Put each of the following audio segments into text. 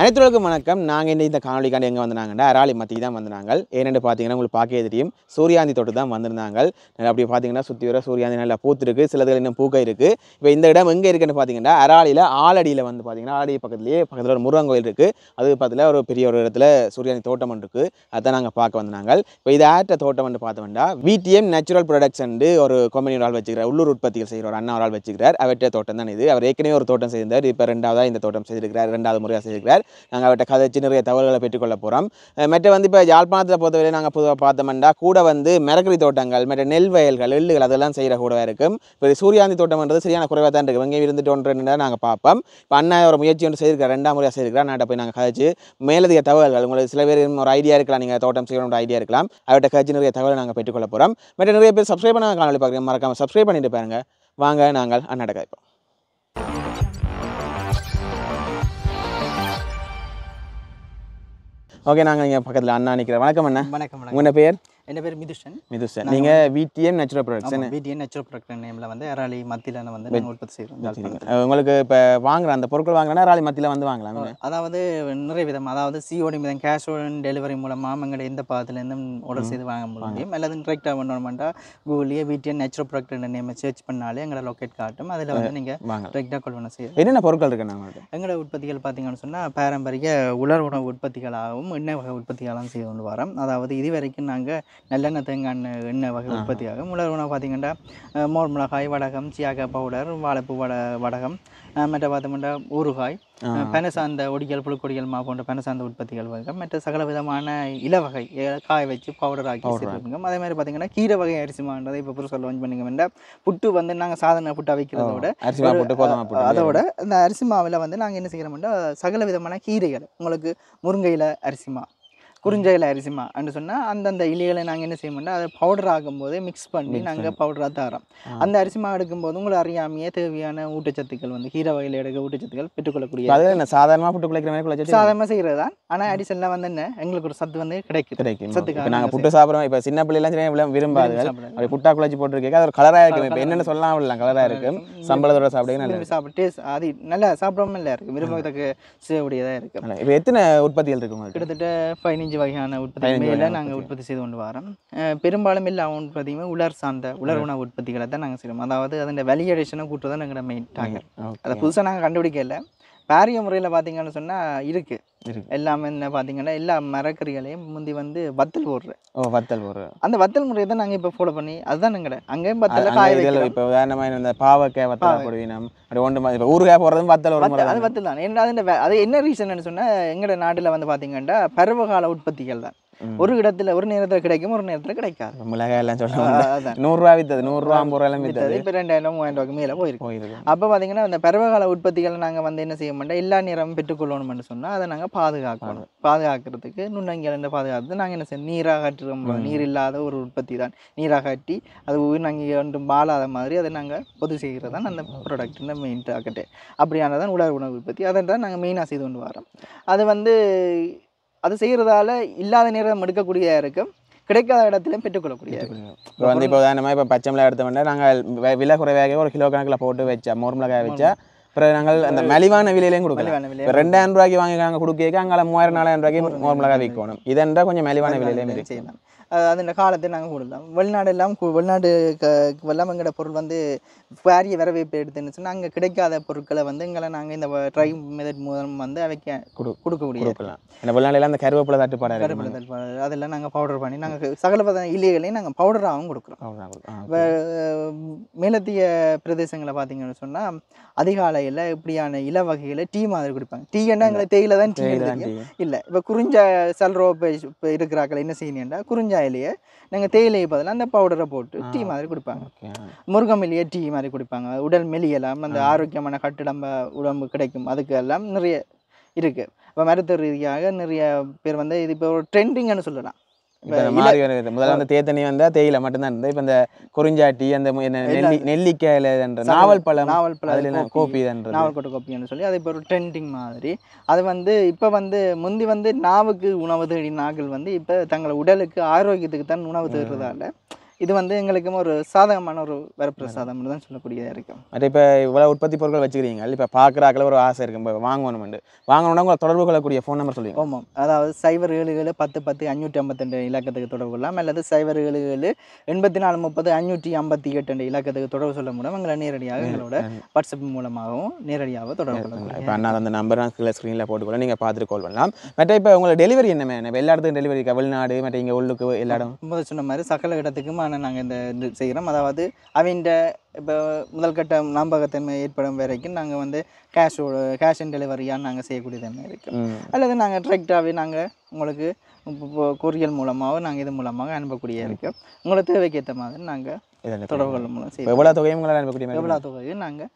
அனைத்துலகம் வணக்கம். நாங்கள் இந்த காணொலிக்காண்டி எங்கே வந்தாங்கன்னா அராலி மத்தி தான் வந்தாங்க. ஏன்னு பார்த்தீங்கன்னா உங்களுக்கு பார்க்கவே தெரியும், சூரியாந்தி தோட்டு தான் வந்திருந்தாங்க. அப்படி பார்த்தீங்கன்னா சுற்றி வர சூரியாந்தி நல்லா பூத்துருக்கு, சிலதுகள் இன்னும் பூக்க இருக்குது. இப்போ இந்த இடம் எங்கே இருக்குன்னு பார்த்தீங்கன்னா அராலியில் ஆலடியில் வந்து பார்த்தீங்கன்னா ஆலடி பக்கத்தில் ஒரு முருகன் கோயில் இருக்குது. அது பக்கத்தில் ஒரு பெரிய ஒரு இடத்துல சூரியாந்தி தோட்டம் ஒன்று இருக்குது. அதான் நாங்கள் பார்க்க வந்தாங்க. இப்போ இது ஆட்ட தோட்டம் வந்து பார்த்தோம்னா VTM நேச்சுரல் ப்ரொடக்ட்ஸ் ஒரு கம்பெனி ஒரு ஆள் வச்சுக்கிறார், உள்ளூர் உற்பத்திகள் செய்கிற ஒரு அண்ணா ஒரு ஆள் வச்சுக்கிறார். அவற்ற தோட்டம் தான் இது. அவர் ஏற்கனவே ஒரு தோட்டம் செய்திருந்தார், இப்போ ரெண்டாவதாக இந்த தோட்டம் செய்திருக்கிறார், ரெண்டாவது முறையாக செய்திருக்கிறார். நாங்கள் அவர்கிட்ட கதைச்சு நிறைய தகவல்களை பெற்றுக்கொள்ள போகிறோம். மற்ற வந்து இப்போ யாழ்ப்பாணத்தை பொறுத்தவரை நாங்கள் பொதுவாக பார்த்தோம்னா கூட வந்து மரக்கறி தோட்டங்கள், மற்ற நெல் வயல்கள், எள்ளுகள் அதெல்லாம் செய்கிற கூடவே இருக்கும். இப்போ சூரியாந்தி தோட்டம்ன்றது சரியான குறைவாக தான் இருக்குது. இங்கே இருந்துட்டு ஒன்று நாங்கள் பார்ப்போம். இப்போ அண்ணா ஒரு முயற்சி ஒன்று செய்திருக்கார், ரெண்டாம் முறையாக செய்திருக்கிறார். நாட்டை போய் நாங்கள் கதைச்சு மேலதிக தகவல்கள் உங்களுக்கு சில பேர் ஒரு ஐடியா இருக்கலாம், நீங்கள் தோட்டம் செய்யணுன்ற ஐடியா இருக்கலாம், அவர்கிட்ட கதைச்சு நிறைய தகவல் நாங்கள் பெற்றுக்கொள்ள போகிறோம். மற்ற நிறைய பேர் சப்ஸ்கிரைப் பண்ண காணொலி பார்க்குறேன், மறக்காமல் சப்ஸ்கிரைப் பண்ணிட்டு பாருங்க. வாங்க நாங்கள் அண்ணாட்ட கதைப்போம். ஓகே, நாங்கள் இங்கே பக்கத்தில் அண்ணா நிற்கிறேன். வணக்கம் அண்ணா. வணக்கம். உங்கள் பேர்? என் பேர் மிதுஷன். நீங்கள் VTM natural products VTM natural product நேமில் வந்து அராலி மத்தியில் வந்து நாங்கள் உற்பத்தி செய்கிறோம். உங்களுக்கு இப்போ வாங்குற அந்த பொருட்கள் வாங்கினா அராலி மத்தியில் வந்து வாங்கலாம். அதாவது நிறைய விதம், அதாவது COD மீதம் கேஷ் ஆன் டெலிவரி மூலமாக எங்களை எந்த பாகத்துலேருந்தும் ஆர்டர் செய்து வாங்க முடியும். அல்லது டிரெக்டாக வேணுமெண்டா கூகுள்லேயே VTM நேச்சுரல் ப்ராடக்ட் நேமை சர்ச் பண்ணாலே எங்களை லொக்கேட் காட்டும். அதில் வந்து நீங்கள் டிரெக்டாக கொள்வன செய்யலாம். என்னென்ன பொருட்கள் இருக்குது எங்களோட உற்பத்திகள் பார்த்தீங்கன்னு சொன்னால் பாரம்பரிய உலர் உணவு உற்பத்திகளாகவும் எண்ணெய் வகை உற்பத்திகளாகவும் செய்து கொண்டு வரோம். அதாவது இது வரைக்கும் நாங்கள் நல்லெண்ணெய் தேங்காய் எண்ணெய் வகை உற்பத்தியாகும். உலர் உணவு பார்த்திங்கன்னா மோர் மிளகாய் வடகம், சியாக்காய் பவுடர், வாழைப்பூ வடகம், மற்ற பார்த்தோம்னா ஊறுகாய், பெனசார்ந்த ஒடிகள், புழுக்கொடிகள் மா போன்ற பெனசார்ந்த உற்பத்திகள் வகை, மற்ற சகல விதமான இல வகை காய வச்சு பவுடர் ஆக்கி வச்சுருக்கோம். அதே மாதிரி பார்த்தீங்கன்னா கீரை வகை அரிசிமான்றதை இப்போ புதுசாக லான்ச் பண்ணிங்கன்னா புட்டு வந்து நாங்கள் சாதனை புட்டு வைக்கிறதோட அதோட இந்த அரிசி மாவில் வந்து நாங்கள் என்ன செய்கிறோம்னா சகல விதமான கீரைகள், உங்களுக்கு முருங்கையில் அரிசிமா, குறிஞ்சையில் அரிசிமா அப்படின்னு சொன்னால் அந்தந்த இலைகளை நாங்கள் என்ன செய்யணும்னா அதை பவுடர் ஆகும்போதே மிக்ஸ் பண்ணி நாங்கள் பவுடராக தரோம். அந்த அரிசிமா எடுக்கும்போது உங்களை அறியாமையே தேவையான ஊட்டச்சத்துக்கள் வந்து கீரை வகையில் எடுக்க ஊட்டச்சத்துக்கள் பெற்றுக்கொள்ளக்கூடிய சாதாரணமாக புட்டு குழைக்கிற மாதிரி சாதாரணமாக செய்கிறது தான். ஆனால் அடிஷனில் வந்து என்ன எங்களுக்கு ஒரு சத்து வந்து கிடைக்கும். சத்துக்கு நாங்கள் புட்டு சாப்பிட்றோம். இப்போ சின்ன பிள்ளைலாம் விரும்பாது, அப்படி புட்டா குழைச்சி போட்டிருக்கேன். அது ஒரு கலராக இருக்கும். இப்போ என்னென்ன சொல்லலாம், கலராக இருக்கும். சம்பளத்தோட சாப்பிடுங்க, சாப்பிட்டு அது நல்லா சாப்பிடாம இல்லை இருக்கும், விரும்பத்தக்க செய்யக்கூடியதாக இருக்கும். இப்போ எத்தனை உற்பத்திகள் இருக்கும்? கிட்டத்தட்ட 15 வகையான உற்பத்தி மேல நாங்கள் உற்பத்தி செய்து கொண்டு வரோம். பெரும்பாலும் எல்லா உற்பத்தியுமே உலர் உணவு உற்பத்திகளை தான் நாங்கள் செய்வோம். அதாவது அதோட வேல்யூவேஷனை கூட்டுறதான் எங்களோட மெயின் டார்கெட். அதை புதுசாக நாங்கள் கண்டுபிடிக்கல. பாரிய முறையில் பார்த்தீங்கன்னு சொன்னால் இருக்குது எல்லாமே. என்ன பார்த்தீங்கன்னா எல்லா மரக்கறிகளையும் முந்தி வந்து வத்தல் போடுறேன். அந்த வத்தல் முறையை தான் நாங்கள் இப்போ ஃபாலோ பண்ணி அதுதான் எங்கட அங்கேயும் வத்தல காய வைக்கலாம். இப்போ இந்த பாவக்காய் வத்தல் போடுவீங்க, இப்போ ஊறுகாய் போடுறதும் வத்தல் அது வத்தல் தான். என்ன அது என்ன ரீசன் சொன்னால் எங்களோட நாட்டில் வந்து பார்த்தீங்கன்னா பருவகால உற்பத்திகள் தான் ஒரு இடத்துல ஒரு நேரத்தில் கிடைக்கும், ஒரு நேரத்தில் கிடைக்காது. மிளகாய் எல்லாம் சொல்லுவாங்க 100 ரூபா வித்தது, 100 ரூபா 50 ரூபாய் வித்தது, இப்போ 2000 3000 மேலே போயிருக்கு. அப்போ பார்த்தீங்கன்னா அந்த பருவகால உற்பத்திகளை நாங்கள் வந்து என்ன செய்ய மாட்டோம், எல்லா நேரமும் பெற்றுக்கொள்ளணும்னு சொன்னால் அதை நாங்கள் பாதுகாக்கிறதுக்கு நுண்ணங்கில பாதுகாத்து நாங்கள் என்ன செய்யணும், நீராகற்றுறோம். நீர் இல்லாத ஒரு உற்பத்தி தான் நீராகட்டி அது உயிர்நங்கி ஒன்றும் பாலாத மாதிரி அதை நாங்கள் பொது செய்கிறது தான் அந்த ப்ராடக்ட் மெயின் டார்கெட்டு. அப்படியானதான் உலர் உணவு உற்பத்தி. அதை தான் நாங்கள் மெயினாக செய்து கொண்டு வரோம். அது வந்து அது செய்கிறதால இல்லாத நேரம் எடுக்கக்கூடியதாக இருக்கும், கிடைக்காத இடத்துலையும் பெற்றுக்கொள்ளக்கூடிய. இப்போ வந்து இப்போ உதாரணமாக இப்போ பச்சை மிளகாய் எடுத்தோம்னா நாங்கள் விலை குறைவாக ஒரு கிலோ கணக்கில் போட்டு வச்சா மோர் மிளகாய் வச்சா அப்புறம் நாங்கள் அந்த மலிவான விலையிலையும் கொடுக்கலாம். இப்போ 2000 ரூபாய்க்கு வாங்கி நாங்கள் கொடுக்க அங்கே 3000 4000 ரூபாய்க்கு மோர் மிளகாய் விற்கணும். இதென்றா கொஞ்சம் மலிவான விலையிலையும் செய்யலாம். அது இந்த காலத்தை நாங்கள் கொடுக்கலாம். வெளிநாடு எல்லாம் எங்களோட பொருள் வந்து பாரிய வரவேற்பு எடுத்துன்னு சொன்னால் அங்கே கிடைக்காத பொருட்களை வந்து எங்களை நாங்கள் இந்த ட்ரை மெத்தட் மூலம் வந்து அவைக்க கொடுக்கக்கூடிய. வெளிநாடுலாம் அந்த கருவேப்பிலை தட்டுப்பாடு அதெல்லாம் நாங்கள் பவுடர் பண்ணி நாங்கள் சகல இலைகளையும் நாங்கள் பவுடராகவும் கொடுக்குறோம். இப்போ மேலத்திய பிரதேசங்களை பார்த்தீங்கன்னு சொன்னால் அதிகாலையில் இப்படியான இல வகைகளை டீ மாதிரி குடிப்பாங்க. டீ என்ன எங்களை தேயில தான் டீ இல்லை. இப்போ குறிஞ்சா சல்ரோ இப்போ இருக்கிறாக்கள் என்ன செய்யணும்னா குறிஞ்சா இலையை நாங்கள் தேயிலையை பதிலாக அந்த பவுடரை போட்டு டீ மாதிரி கொடுப்பாங்க. முருங்கமில்லையே டீ மாதிரி கொடுப்பாங்க. உடல் மெலியெல்லாம் அந்த ஆரோக்கியமான உடம்பு கிடைக்கும். அதுக்கு எல்லாம் நிறைய இருக்குது. இப்போ மருத்துவ ரீதியாக நிறைய பேர் வந்து இது இப்போ ஒரு ட்ரெண்டிங்னு சொல்லலாம். முதல்ல அந்த தேத்தனி வந்தா தேயிலை மட்டும்தான் இருந்தது. இப்போ இந்த குறிஞ்சாட்டி அந்த நெல்லிக்காயில நாவல் கொட்டை கோப்பின்னு சொல்லி அது இப்போ ஒரு ட்ரெண்டிங் மாதிரி. அது வந்து இப்போ வந்து முந்தி வந்து நாவுக்கு உணவு தேடி நாங்கள் வந்து இப்போ தங்களை உடலுக்கு ஆரோக்கியத்துக்கு தான் உணவு தேடுறதால இது வந்து எங்களுக்கும் ஒரு சாதகமான ஒரு வரப்பிரசாதம்னு தான் சொல்லக்கூடியதாக இருக்கும். மற்ற இப்போ இவ்வளோ உற்பத்தி பொருட்கள் வச்சுக்கிறீங்க, இப்போ பார்க்குறாக்கள ஒரு ஆசை இருக்கும், இப்போ வாங்கணுமெண்டு வாங்கணும்னா உங்களை தொடர்பு கொள்ளக்கூடிய ஃபோன் நம்பர் சொல்லுவீங்க. ஆமாம், அதாவது 0771010 552 இலக்கத்துக்கு தொடர்பு கொள்ளலாம், அல்லது 0778430 558 என்ற இலக்கத்துக்கு தொடர்பு சொல்ல முடியும். எங்களை நேரடியாக எங்களோட வாட்ஸ்அப் மூலமாகவும் நேரடியாக தொடர்பு கொள்ளலாம். இப்போ அண்ணா அந்த நம்பர் நான் கீழே ஸ்க்ரீனில் போட்டுக்கொள்ள நீங்கள் பார்த்துட்டு கால் பண்ணலாம். மற்ற இப்போ உங்களை டெலிவரி என்ன இப்போ எல்லா இடத்துக்கும் டெலிவரி இருக்கா, வெளிநாடு மற்ற இங்கே உள்ளுக்கு எல்லா இடம்? முதல் சொன்ன மாதிரி சகல இடத்துக்கும் நாங்கள் இந்த இது செய்கிறோம். அதாவது அவங்க இப்போ முதல் கட்ட நம்பகத்தன்மை ஏற்படும் வரைக்கும் நாங்கள் வந்து கேஷ் ஆன் டெலிவரியாக நாங்கள் செய்யக்கூடிய தன்மை இருக்குது. அல்லது நாங்கள் டிரெக்டாகவே நாங்கள் உங்களுக்கு கொரியல் மூலமாக நாங்கள் இது மூலமாக அனுப்பக்கூடிய இருக்குது. உங்களுக்கு தேவைக்கு ஏற்ற மாதிரி நாங்கள் தொடர்புகள் மூலம் செய்வோம். எவ்வளோ தொகையும் உங்களால் அனுப்பக்கூடிய எவ்வளோ தொகையும் நாங்கள்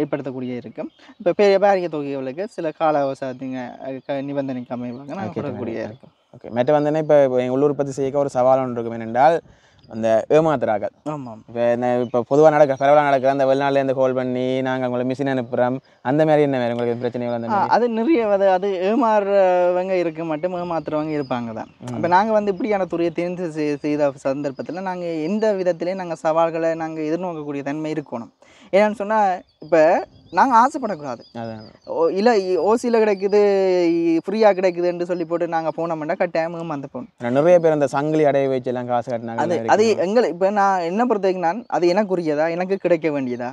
ஏற்படுத்தக்கூடிய இருக்கும். இப்போ பெரிய தொகைகளுக்கு சில கால அவசாரத்துங்க நிபந்தனைக்கு அமைவாங்க நாங்கள் கொடுக்கக்கூடிய இருக்கும். ஓகே. மற்ற வந்தோன்னே இப்போ எங்கள் உள்ளூர் உற்பத்தி செய்ய ஒரு சவால் ஒன்று இருக்கும். என்னென்றால் அந்த ஏமாத்துறார்கள். ஆமாம், இப்போ பொதுவாக பரவலாக நடக்கிற அந்த வெளிநாட்டிலேருந்து கால் பண்ணி நாங்கள் உங்களை மிஷின் அனுப்புகிறோம், அந்த மாதிரி என்ன வேறு உங்களுக்கு பிரச்சனைகள்? அந்த அது நிறைய அது ஏமாறுறவங்க இருக்க மட்டும் ஏமாத்துறவங்க இருப்பாங்க தான். இப்போ நாங்கள் வந்து இப்படியான துறையை தெரிந்து செய்த சந்தர்ப்பத்தில் நாங்கள் எந்த விதத்திலையும் நாங்கள் சவால்களை நாங்கள் எதிர்நோக்கக்கூடிய தன்மை இருக்கணும். ஏன்னு சொன்னால் இப்போ நாங்கள் ஆசைப்படக்கூடாது. இல்லை ஓசியில் கிடைக்குது ஃப்ரீயாக கிடைக்குதுன்னு சொல்லி போட்டு நாங்கள் போனோம்னா கட்டாயம் அந்த போகணும். நிறைய பேர் அந்த சங்கிலி அடைய வச்சு எல்லாம் காசு கட்டினாங்க. அது எங்களை இப்போ நான் என்ன பொறுத்த வரைக்கும் அது எனக்குரியதா, எனக்கு கிடைக்க வேண்டியதா,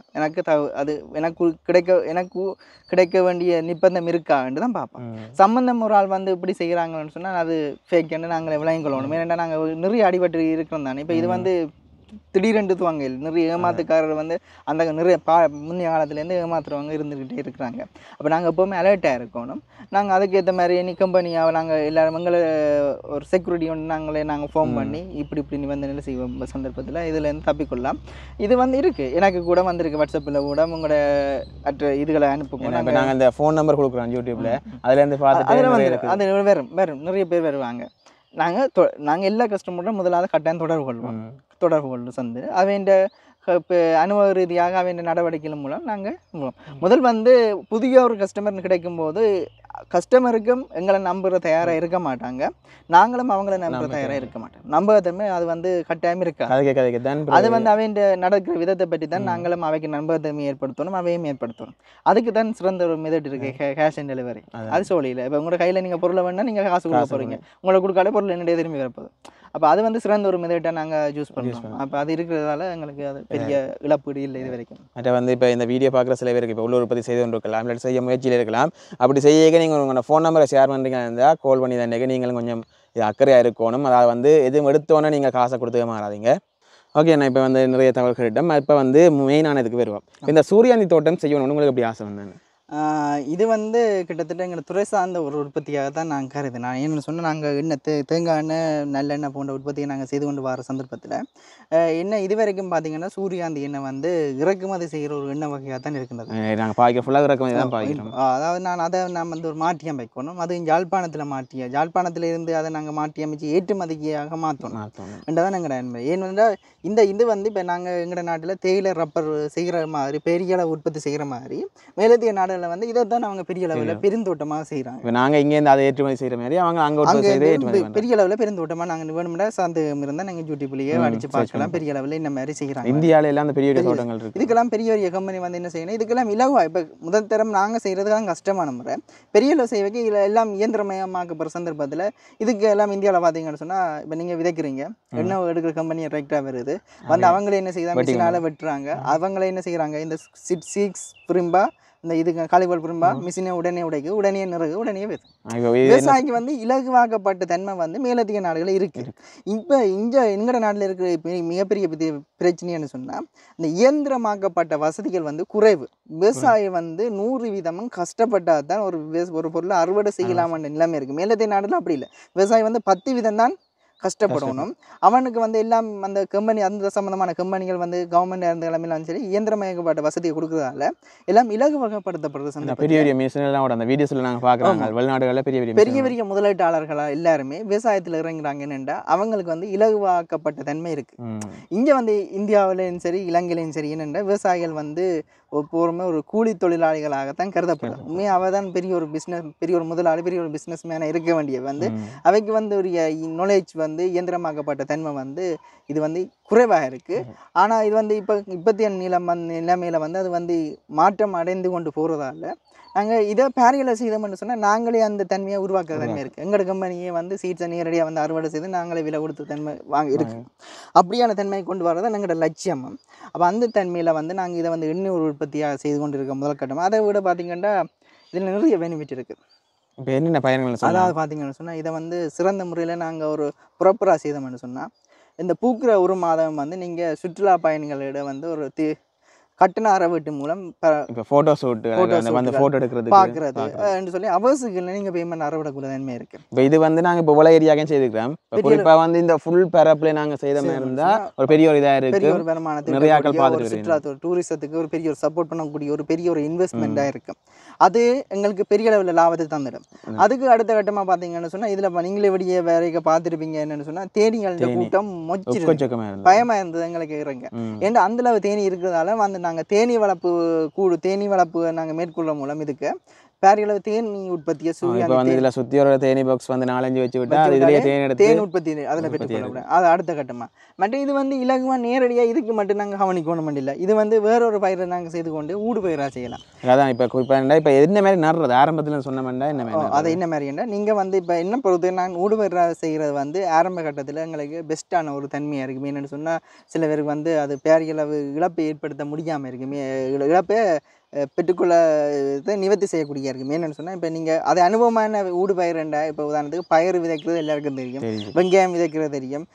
அது எனக்கு கிடைக்க வேண்டிய நிர்பந்தம் இருக்கான்னு தான் பார்ப்போம். சம்பந்தம் ஒரு ஆள் வந்து இப்படி செய்கிறாங்கன்னு சொன்னால் அது ஃபேக்குன்னு நாங்கள் விளங்கிக்கொள்ளணும். ஏன்னா நாங்கள் நிறைய அடிபட்டு இருக்கிறோம் தானே. இப்போ இது வந்து திடீரென்று துவங்க நிறைய ஏமாத்துக்காரர் வந்து அந்த நிறைய முன்னைய காலத்துலேருந்து ஏமாத்துறவங்க இருந்துக்கிட்டே இருக்கிறாங்க. அப்போ நாங்கள் எப்போவுமே அலர்ட்டாக இருக்கணும். நாங்கள் அதுக்கேற்ற மாதிரி எனி கம்பெனியாக நாங்கள் எல்லோரும் எங்களை ஒரு செக்யூரிட்டி ஒன்று நாங்கள் ஃபோன் பண்ணி இப்படி நிபந்தனையில் செய்வோம் சந்தர்ப்பத்தில் இதுலேருந்து தப்பிக்கொள்ளலாம். இது வந்து இருக்குது, எனக்கு கூட வந்திருக்கு. வாட்ஸ்அப்பில் கூட உங்களோட இதுகளை அனுப்புங்க. நாங்கள் அந்த ஃபோன் நம்பர் கொடுக்குறோம் யூடியூப்பில், அதுலேருந்து பார்த்து அதில் வந்து அது வேறு நிறைய பேர் வருவாங்க. நாங்கள் எல்லா கஸ்டமரும் முதலாவது கட்டாயம் தொடர்பு கொள்ளும் சந்து அவன் இப்போ அனுபவ ரீதியாக அவன் நடவடிக்கைகள் மூலம் நாங்கள் முதல் வந்து புதிய ஒரு கஸ்டமர் கிடைக்கும்போது கஸ்டமருக்கும் எங்களை நம்புகிற தயாராக இருக்க மாட்டாங்க, நாங்களும் அவங்கள நம்புகிற தயாராக இருக்க மாட்டோம். நம்பகத்தன்மை அது வந்து கட்டாயம் இருக்கா, அது வந்து அவன் நடக்கிற விதத்தை பற்றி தான் நாங்களும் அவைக்கு நம்பகத்தன்மை ஏற்படுத்தணும், அவையும் ஏற்படுத்தணும். அதுக்கு தான் சிறந்த ஒரு மெத்தட் இருக்குது கேஷ் ஆன் டெலிவரி. அது சொல்லியில் இப்போ உங்களோட கையில் நீங்கள் பொருளை வேணால் நீங்கள் காசு கொடுக்க போகிறீங்க, உங்களை கொடுக்காத பொருள் என்னுடைய திரும்பி வரப்போகுது. அப்போ அது வந்து சிறந்த ஒரு மெத்தட்டை நாங்கள் யூஸ் பண்ணுறோம். அப்போ அது இருக்கிறதால எங்களுக்கு அது பெரிய இழப்பீடு இல்லை இது வரைக்கும். மற்ற வந்து இப்போ இந்த வீடியோ பார்க்குற சில பேருக்கு இப்போ உள்ளூர் உற்பத்தி செய்து கொண்டு இருக்கலாம், இல்லை செய்ய முயற்சியில் இருக்கலாம். அப்படி செய்ய நீங்கள் உங்களோட ஃபோன் நம்பரை ஷேர் பண்ணுறீங்க இருந்தால் கால் பண்ணி தான் நீங்களும் கொஞ்சம் இது அக்கறையாக இருக்கணும். அதாவது வந்து எதுவும் எடுத்தோன்னே நீங்கள் காசை கொடுத்துக்க மாறாதீங்க. ஓகே, நான் இப்போ வந்து நிறைய தகவல்களிட்டம் இப்போ வந்து மெயினானதுக்கு வருவோம். இந்த சூரியகாந்தி தோட்டம் செய்யணும்னு உங்களுக்கு எப்படி ஆசை வந்தேன்? இது வந்து கிட்டத்தட்ட எங்களை துறை சார்ந்த ஒரு உற்பத்தியாக தான் நாங்கள் கருது. நான் என்னென்னு சொன்னால் நாங்கள் எண்ணெய் தேங்காய் எண்ணெய் நல்லெண்ணெய் போன்ற உற்பத்தியை நாங்கள் செய்து கொண்டு வர சந்தர்ப்பத்தில் எண்ணெய் இது வரைக்கும் பார்த்தீங்கன்னா சூரியகாந்தி எண்ணெய் வந்து இறக்குமதி செய்கிற ஒரு எண்ணெய் வகையாக தான் இருக்கின்றது. நாங்கள் பாய்க்க ஃபுல்லாக இறக்குமதி தான் பாய்க்கிறோம். அதாவது நான் வந்து ஒரு மாற்றி அமைக்கணும், அது ஜாழ்ப்பாணத்தில் இருந்து அதை நாங்கள் மாற்றி அமைச்சு ஏற்றுமதிக்காக மாற்றணும் என்றதான் எங்களோட நன்மை. ஏனென்றால் இது வந்து இப்போ நாங்கள் எங்களோட நாட்டில் தேயிலை ரப்பர் செய்கிற மாதிரி பெரிய அளவு உற்பத்தி செய்கிற மாதிரி மேலத்திய நாடுகளில் வந்து இதை தான் அவங்க பெரிய அளவில் பெருந்தோட்டமாக செய்கிறாங்க. இப்போ நாங்கள் இங்கேருந்து அதை ஏற்றுமதி செய்கிற மாதிரி அவங்க அங்கே பெரிய அளவில் பெருந்தோட்டமாக நாங்கள் வேணும்னா சார்ந்தம் இருந்தால் நாங்கள் யூடியூப்லேயே அடித்து பார்க்கலாம். பெரிய அளவில் இந்த மாதிரி செய்கிறாங்க. இந்தியாவில் எல்லாம் அந்த பெரிய தோட்டங்கள் இருக்குது. இதுக்கெல்லாம் பெரிய கம்பெனி வந்து என்ன செய்யணும், இதுக்கெல்லாம் இலகுவா இப்போ முதல் தரம் நாங்கள் செய்கிறதுக்காக கஷ்டமான முறை பெரிய அளவு செய்வதற்கு இதில் எல்லாம் இயந்திரமயமாக்கப்படுற சந்தர்ப்பத்தில் இதுக்கு எல்லாம் இந்தியாவில் பார்த்தீங்கன்னு சொன்னால் இப்போ நீங்கள் விதைக்கிறீங்க, எண்ணெய் எடுக்கிற கம்பெனி ரைட்டாக வருது வந்து அவங்களே என்ன செய்யறாங்க, மிஷினால் வெட்டுறாங்க. அவங்களே என்ன செய்கிறாங்க, இந்த சீட்ஸ் புரிம்பா இந்த இதுக்கு காலிபால் புரிம்பா மிஷினை உடனே உடைக்குது, உடனே நிறுகு, உடனே வருது. விவசாயிக்கு வந்து இலகுவாக்கப்பட்ட தன்மை வந்து மேலதிக நாடுகளில் இருக்குது. இப்போ எங்கட நாட்டில் இருக்கிற மிகப்பெரிய பிரச்சனைன்னு சொன்னால் இந்த இயந்திரமாக்கப்பட்ட வசதிகள் வந்து குறைவு. விவசாயி வந்து 100% கஷ்டப்பட்டால் தான் ஒரு பொருளை அறுவடை செய்யலாமன்ற நிலைமை இருக்குது. மேலதிக நாடுல அப்படி இல்லை, விவசாயி வந்து 10% தான் கஷ்டப்படணும். அவனுக்கு வந்து எல்லாம் அந்த கம்பெனி அந்த சம்பந்தமான கம்பெனிகள் வந்து கவர்மெண்ட் இருந்த எல்லாமே சரி இயந்திரமயக்கப்பட்ட வசதியை கொடுக்கறதால எல்லாம் இலகுவகப்படுத்தப்படுறது. பெரிய மிஷினெல்லாம் அந்த வீடியோஸ்ல நாங்கள் பார்க்குறாங்க வெளிநாடுகளில் பெரிய முதலீட்டாளர்களாக எல்லாருமே விவசாயத்தில் இறங்குறாங்கன்னுட்டா அவங்களுக்கு வந்து இலகுவாக்கப்பட்ட தன்மை இருக்கு. இங்கே வந்து இந்தியாவிலையும் சரி இலங்கையிலையும் சரி என்னென்ற விவசாயிகள் வந்து எப்போருமே ஒரு கூலி தொழிலாளிகளாகத்தான் கருதப்படும். உண்மையாக அவள் தான் பெரிய ஒரு முதலாளி, பெரிய ஒரு பிஸ்னஸ் மேனாக இருக்க வேண்டிய வந்து அவைக்கு வந்து ஒரு நாலேஜ் வந்து இயந்திரமாக்கப்பட்ட தன்மை வந்து இது வந்து குறைவாக இருக்குது. ஆனால் இது வந்து இப்போத்திய நிலைமையில் வந்து அது வந்து மாற்றம் அடைந்து கொண்டு போகிறதால நாங்கள் இதை பேரியலில் செய்தோம்னு சொன்னால் நாங்களே அந்த தன்மையை உருவாக்குற தன்மை இருக்குது. எங்களோட கம்பெனியே வந்து சீட்ஸை நேரடியாக வந்து அறுவடை செய்து நாங்களே விலை கொடுத்த தன்மை இருக்கு. அப்படியான தன்மையை கொண்டு வரதான் எங்களோட லட்சியம். அப்போ அந்த தன்மையில் வந்து நாங்கள் இதை வந்து எண்ணெய் உற்பத்தியாக செய்து கொண்டு இருக்க முதல் கட்டமாக. அதை விட பார்த்திங்கன்னா இதில் நிறைய பெனிஃபிட் இருக்குது. இப்போ என்னென்ன பயன்கள் அதாவது பார்த்திங்கன்னு சொன்னால் இதை வந்து சிறந்த முறையில் நாங்கள் ஒரு ப்ராப்பராக செய்தோம்னு சொன்னால் இந்த பூக்கிற ஒரு மாதம் வந்து நீங்கள் சுற்றுலா பயணிகளிட வந்து ஒரு கட்டண அறவீட்டு மூலம் இப்போ ஃபோட்டோ ஷூட் வந்து ஃபோட்டோ எடுக்கிறது பார்க்குறது என்று சொல்லி அவர்ஸுக்கு நீங்கள் பேமெண்ட் அறவிடக்கூடிய தன்மை இருக்குது. இப்போ இது வந்து நாங்கள் இப்போ உலக ஏரியாவும் செய்திருக்கிறோம். குறிப்பாக வந்து இந்த ஃபுல் பரப்பில் நாங்கள் செய்த மாதிரி இருந்தால் ஒரு பெரிய ஒரு இதாக இருக்குது. பெரிய ஒரு வருமானத்துக்கு நிறைய ஆட்கள் பார்த்துட்டு சுற்றுலாத்துறை டூரிசத்துக்கு ஒரு பெரிய ஒரு சப்போர்ட் பண்ணக்கூடிய ஒரு பெரிய ஒரு இன்வெஸ்ட்மெண்ட்டாக இருக்கும். அது எங்களுக்கு பெரிய அளவில் லாபத்தை தந்துடும். அதுக்கு அடுத்த கட்டமாக பார்த்தீங்கன்னு சொன்னால் இதில் நீங்களே வெளியே வேறைக்க பார்த்துருப்பீங்க என்னென்னு சொன்னால் தேனீகளோட கூட்டம் மொச்சிருக்கு. பயமாக இருந்தது எங்களுக்கு இறங்க. ஏன்னா அந்தளவு தேனி இருக்கிறதால வந்து நாங்கள் தேனி வளர்ப்பு நாங்கள் மேற்கொள்ள மூலம் இதுக்கு பேரியளவு தேனி உற்பத்தியை இதில் சுற்றி ஒரு தேனி பாக்ஸ் வந்து 4-5 வச்சு விட்டா தேன் உற்பத்தி அதில் பெற்றுக்கொள்ள அது அடுத்த கட்டமாக. மற்றும் இது வந்து இலகுவாக நேரடியாக இதுக்கு மட்டும் நாங்கள் கவனிக்கணும் இல்லை. இது வந்து வேறொரு பயிரை நாங்கள் செய்து கொண்டு ஊடு பயிராக செய்யலாம். அதான் இப்போ குறிப்பாக இப்போ என்ன மாதிரி நடுறது ஆரம்பத்தில் சொன்ன மாதிரி என்ன மாதிரி அதை என்ன மாதிரின்னா நீங்கள் வந்து இப்போ என்ன பொறுத்து நாங்கள் ஊடு பயிராக செய்கிறது வந்து ஆரம்ப கட்டத்தில் எங்களுக்கு பெஸ்ட்டான ஒரு தன்மையாக இருக்குது. என்னென்னு சொன்னால் சில பேருக்கு வந்து அது பேரியளவு இழப்பை ஏற்படுத்த முடியாமல் இருக்குமே, இழப்பை பெற்றுக்கொள்ள நிவர்த்தி செய்யக்கூடிய இருக்குது. என்னென்னு சொன்னால் இப்போ நீங்கள் அது அனுபவமான ஊடு பயிரண்டா இப்போ உதாரணத்துக்கு பயிர் விதைக்கிறது எல்லாருக்கும் தெரியும், வெங்காயம் விதைக்கிறது தெரியும்,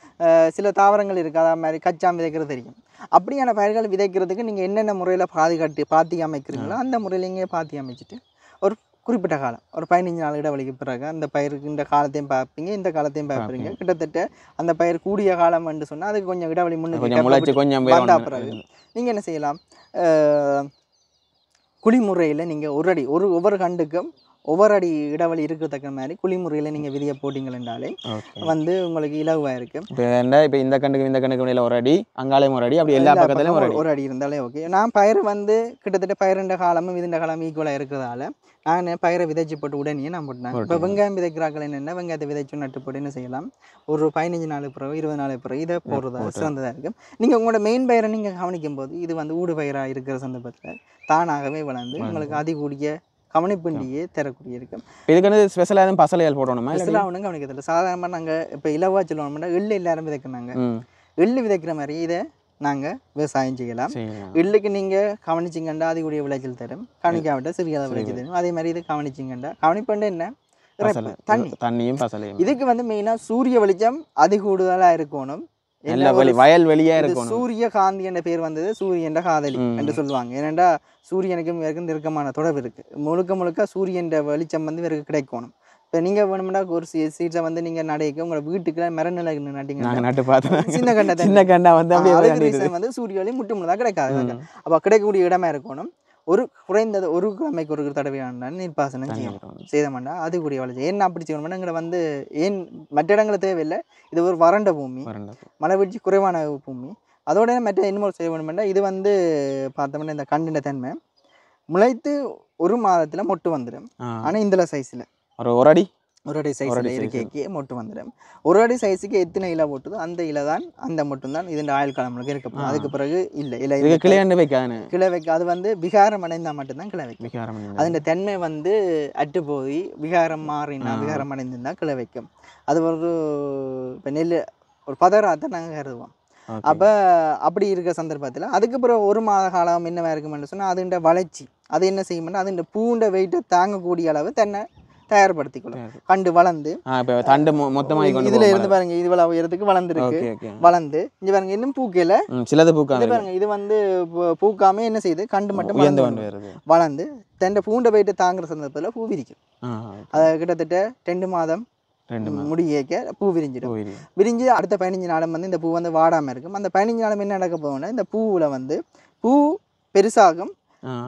சில தாவரங்கள் இருக்குது அதே மாதிரி கச்சாம் விதைக்கிறது தெரியும். அப்படியான பயிர்கள் விதைக்கிறதுக்கு நீங்கள் என்னென்ன முறையில் பாத்தி அமைக்கிறீங்களோ அந்த முறையில் நீங்கள் பாத்தி அமைச்சிட்டு ஒரு குறிப்பிட்ட காலம் ஒரு 15 நாள் இடைவெளிக்கு பிறகு அந்த பயிருக்கு இந்த காலத்தையும் பார்ப்பீங்க இந்த காலத்தையும் பார்ப்பீங்க. கிட்டத்தட்ட அந்த பயிர் கூடிய காலம் என்று சொன்னால் அதுக்கு கொஞ்சம் இடைவெளி முன்னுக்கு வந்தா பிறகு நீங்கள் என்ன செய்யலாம், குழிமுறையில் நீங்கள் ஒவ்வொரு கண்டுக்கும் ஒவ்வொரு அடி இடைவெளி இருக்கிறதுக்க மாதிரி குழிமுறையில் நீங்கள் விதியை போட்டிங்களாலே வந்து உங்களுக்கு இலகுவாக இருக்குது. இப்போ இந்த கண்டுக்கு இடையில ஒரு அடி அங்காலையும் ஒரு அடி அப்படி எல்லா பக்கத்துலையும் ஒரு அடி இருந்தாலே ஓகே. நான் பயிர் வந்து கிட்டத்தட்ட பயிரிண்ட காலமும் விதிண்ட காலமும் ஈக்குவலாக இருக்கிறதால நான் பயிரை விதைச்சி போட்டு உடனே நான் போட்டேன். இப்போ வெங்காயம் விதைக்கிறார்கள் என்னென்ன வெங்காயத்தை விதைச்சு நட்டு போட்டு என்ன செய்யலாம், ஒரு 15 நாள் பிறகு 20 நாள் பிறகு இதை போடுறதா சிறந்ததாக இருக்கும். நீங்கள் உங்களோட மெயின் பயிரை நீங்கள் கவனிக்கும் போது இது வந்து ஊடு பயிராக இருக்கிற சந்தர்ப்பத்தில் தானாகவே வளர்ந்து உங்களுக்கு அதிகூடிய கவனிப்பிண்டியே தரக்கூடிய இருக்கும். இதுக்கு வந்து ஸ்பெஷலாக எதுவும் பசலையால் போடணுமா? ஸ்பெஷலாக ஒன்றும் கவனிக்கிறதில்ல. சாதாரணமாக நாங்கள் இப்போ இலவா சொல்லுவோம்னா எள்ளு எல்லாரும் விதைக்கிறாங்க. எள்ளு விதைக்கிற மாதிரி இதை நாங்கள் விவசாயம் செய்யலாம். எள்ளுக்கு நீங்கள் கவனிச்சிங்கண்டா அதிகூடிய விளைச்சல் தரும், கவனிக்காவிட்டால் சிறிய விளைச்சல் தரும். அதே மாதிரி இது கவனிச்சிங்கண்டா கவனிப்பண்டு என்ன தண்ணியும் பசலையும். இதுக்கு வந்து மெயினாக சூரிய வெளிச்சம் அதிகூடுதலாக இருக்கணும். வயல் வெளியா இருக்கும். சூரிய காந்தி என்ற பேர் வந்தது சூரியன் காதலி என்று சொல்லுவாங்க. ஏனென்றா சூரியனுக்கும் இவருக்கும் நெருக்கமான தொடர்பு இருக்கு. முழுக்க சூரியன் வெளிச்சம் வந்து இவருக்கு கிடைக்கணும். இப்போ நீங்கள் வேணும்னா ஒரு சீட்ஸை வந்து நீங்கள் நடைக்க உங்களை வீட்டுக்கு மரநிலை நட்டிங்க சின்ன கண்டா வந்து சூரிய ஒளி முற்றுமுழுதாக கிடைக்காது. அப்போ கிடைக்கக்கூடிய இடமா இருக்கணும். குறைந்தது ஒரு கிழமைக்கு ஒரு தடவையான நீர்ப்பாசனம் செய்தோம்னா அது கூடிய வளர்ச்சி. ஏன்னா அப்படி செய்யணும்னா எங்களை வந்து ஏன் மற்ற இடங்களை தேவையில்லை. இது ஒரு வறண்ட பூமி, மழை வீழ்ச்சி குறைவான பூமி. அதோட மற்ற இன்வால்வ் செய்ய வேணும்னா இது வந்து பார்த்தோம்னா இந்த கண்டின தன்மை முளைத்து ஒரு மாதத்தில் மொட்டு வந்துடும். ஆனால் இந்த சைஸில் ஒரு அடி சைஸில் இருக்கே மொட்டு வந்துடும். ஒரு அடி சைஸுக்கு எத்தனை இலை போட்டுதோ அந்த இலை தான் அந்த மட்டும்தான் இதன் ஆயுள் காலங்களுக்கு இருக்க. அதுக்கு பிறகு இல்லை கிளை வைக்க அது வந்து விகாரம் அடைந்தால் மட்டும்தான் கிளை வைக்கும். அதன் தன்மை வந்து அட்டு போய் விகாரம் மாறினா விகாரம் அடைந்திருந்தால் கிளை வைக்கும். அது ஒரு இப்போ நெல் ஒரு பதராத்தை நாங்கள் கருதுவோம். அப்போ அப்படி இருக்கிற சந்தர்ப்பத்தில் அதுக்கப்புறம் ஒரு மாத காலம் என்னவா இருக்குமென்னு சொன்னால் அதுண்ட வளர்ச்சி அது என்ன செய்யும்னா அதுண்ட பூண்ட வெயிட்டை தாங்கக்கூடிய அளவு தன்னை தயார்படுத்திக்கொள்ளும். கண்டு வளர்ந்து இதுல இருந்து பாருங்க இது உயரத்துக்கு வளர்ந்துருக்கு. வளர்ந்து இங்க பாருங்க இன்னும் பூக்கையில சிலது பாருங்க இது வந்து பூக்காம என்ன செய்யுது கண்டு மட்டும் வளர்ந்து தண்டை பூண்ட வெயிட்டை தாங்குற சந்தர்ப்பத்தில் பூ விரிக்கும். அது கிட்டத்தட்ட 2 மாதம் முடிக்க பூ விரிஞ்சிடும். விரிஞ்சு அடுத்த 15 நாளும் வந்து இந்த பூ வந்து வாடாமல் இருக்கும். அந்த 15 நாளும் என்ன நடக்க போகும்னா இந்த பூவில் வந்து பூ பெருசாகும்,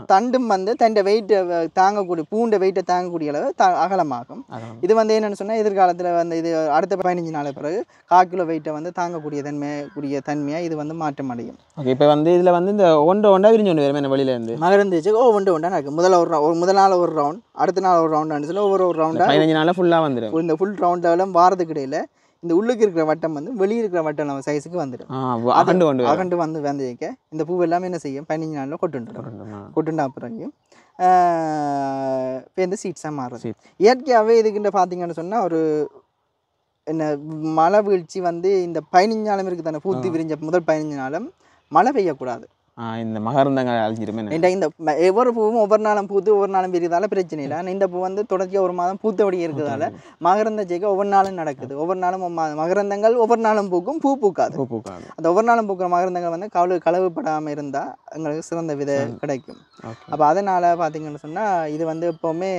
தண்டும் வந்து தண்டை வெயிட்டை தாங்கக்கூடிய பூண்ட வெயிட்டை தாங்கக்கூடிய அளவு அகலமாகும். இது வந்து என்னென்னு சொன்னால் எதிர்காலத்தில் வந்து இது அடுத்த 15 நாள் பிறகு 1/4 கிலோ வெயிட்டை வந்து தாங்கக்கூடிய தன்மையாக இது வந்து மாற்றம் அடையும். இப்போ வந்து இதில் வந்து இந்த ஒன்றா விரிஞ்சு ஒன்று வேறு வெளியிலேருந்து மகரந்து வச்சு ஒன்றா நடக்கும். முதல் நாள் ஒரு ரவுண்ட், அடுத்த நாள் ஒரு ரவுண்டான்னு சொல்லி ஒவ்வொரு ரவுண்டாக 15 நாளில் ஃபுல்லாக வந்துடும். இந்த ஃபுல் ரவுண்டாலும் வாரத்துக்கு இடையில் இந்த உள்ளுக்கு இருக்கிற வட்டம் வந்து வெளியே இருக்கிற வட்டம் நம்ம சைஸுக்கு வந்துடும். அகண்டு வந்து வந்துக்க இந்த பூ எல்லாமே என்ன செய்யும் 15 நாளில் கொட்டுண்டா பிறகு இப்போ இந்த சீட்ஸாக மாறுது. இயற்கையாகவே இதுக்கிட்ட பார்த்தீங்கன்னு சொன்னால் ஒரு என்ன மழை வீழ்ச்சி வந்து இந்த 15 நாளும் இருக்குது தானே, பூத்தி விரிஞ்ச முதல் 15 நாளும் மழை பெய்யக்கூடாது. இந்த மகரந்தங்கள் அழிஞ்சிருமே. இந்த ஒவ்வொரு பூவும் ஒவ்வொரு நாளும் பூத்து ஒவ்வொரு நாளும் விரிதால பிரச்சனை இல்லை. ஆனால் இந்த பூ வந்து தொடர்ச்சியாக ஒரு மாதம் பூத்தபடி இருக்கிறதால மகரந்த சேர்க்கை ஒவ்வொரு நாளும் நடக்குது. ஒவ்வொரு நாளும் மகரந்தங்கள் ஒவ்வொரு நாளும் பூக்கும், பூ பூக்காது. அந்த ஒவ்வொரு நாளும் பூக்கிற மகரந்தங்கள் வந்து களவுப்படாமல் இருந்தால் எங்களுக்கு சிறந்த விதை கிடைக்கும். அப்போ அதனால் பார்த்தீங்கன்னு சொன்னால் இது வந்து எப்போவுமே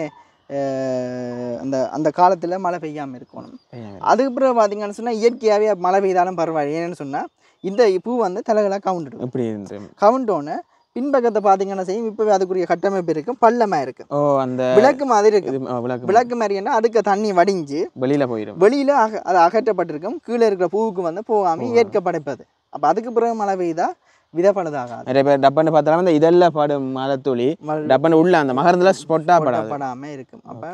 அந்த அந்த காலத்தில் மழை பெய்யாமல் இருக்கணும். அதுக்கு பிறகு பார்த்தீங்கன்னு சொன்னால் இயற்கையாகவே மழை பெய்தாலும் பரவாயில்ல. ஏன்னு சொன்னால் இந்த பூ வந்து தலைகளாக கவுண்டுடும். எப்படி கவுண்டோன்னு பின்பக்கத்தை பார்த்தீங்கன்னா செய்யும். இப்போவே அதுக்குரிய கட்டமைப்பு இருக்கும், பள்ளமாக இருக்கும். அந்த விளக்கு மாதிரி இருக்கு. விளக்கு மாதிரின்னா அதுக்கு தண்ணி வடிஞ்சு வெளியில் அது அகற்றப்பட்டிருக்கும். கீழே இருக்கிற பூவுக்கு வந்து போகாமல் இயற்கை படைப்பது. அப்போ அதுக்கு பிறகு மழை பெய்தா விதப்படாது. நிறைய பேர் டப்பன்னு பார்த்தாலும் இந்த இதெல்லாம் படும் மலைத்துளி டப்பன்னு உள்ள அந்த மகரந்துல படாமல் இருக்கும். அப்போ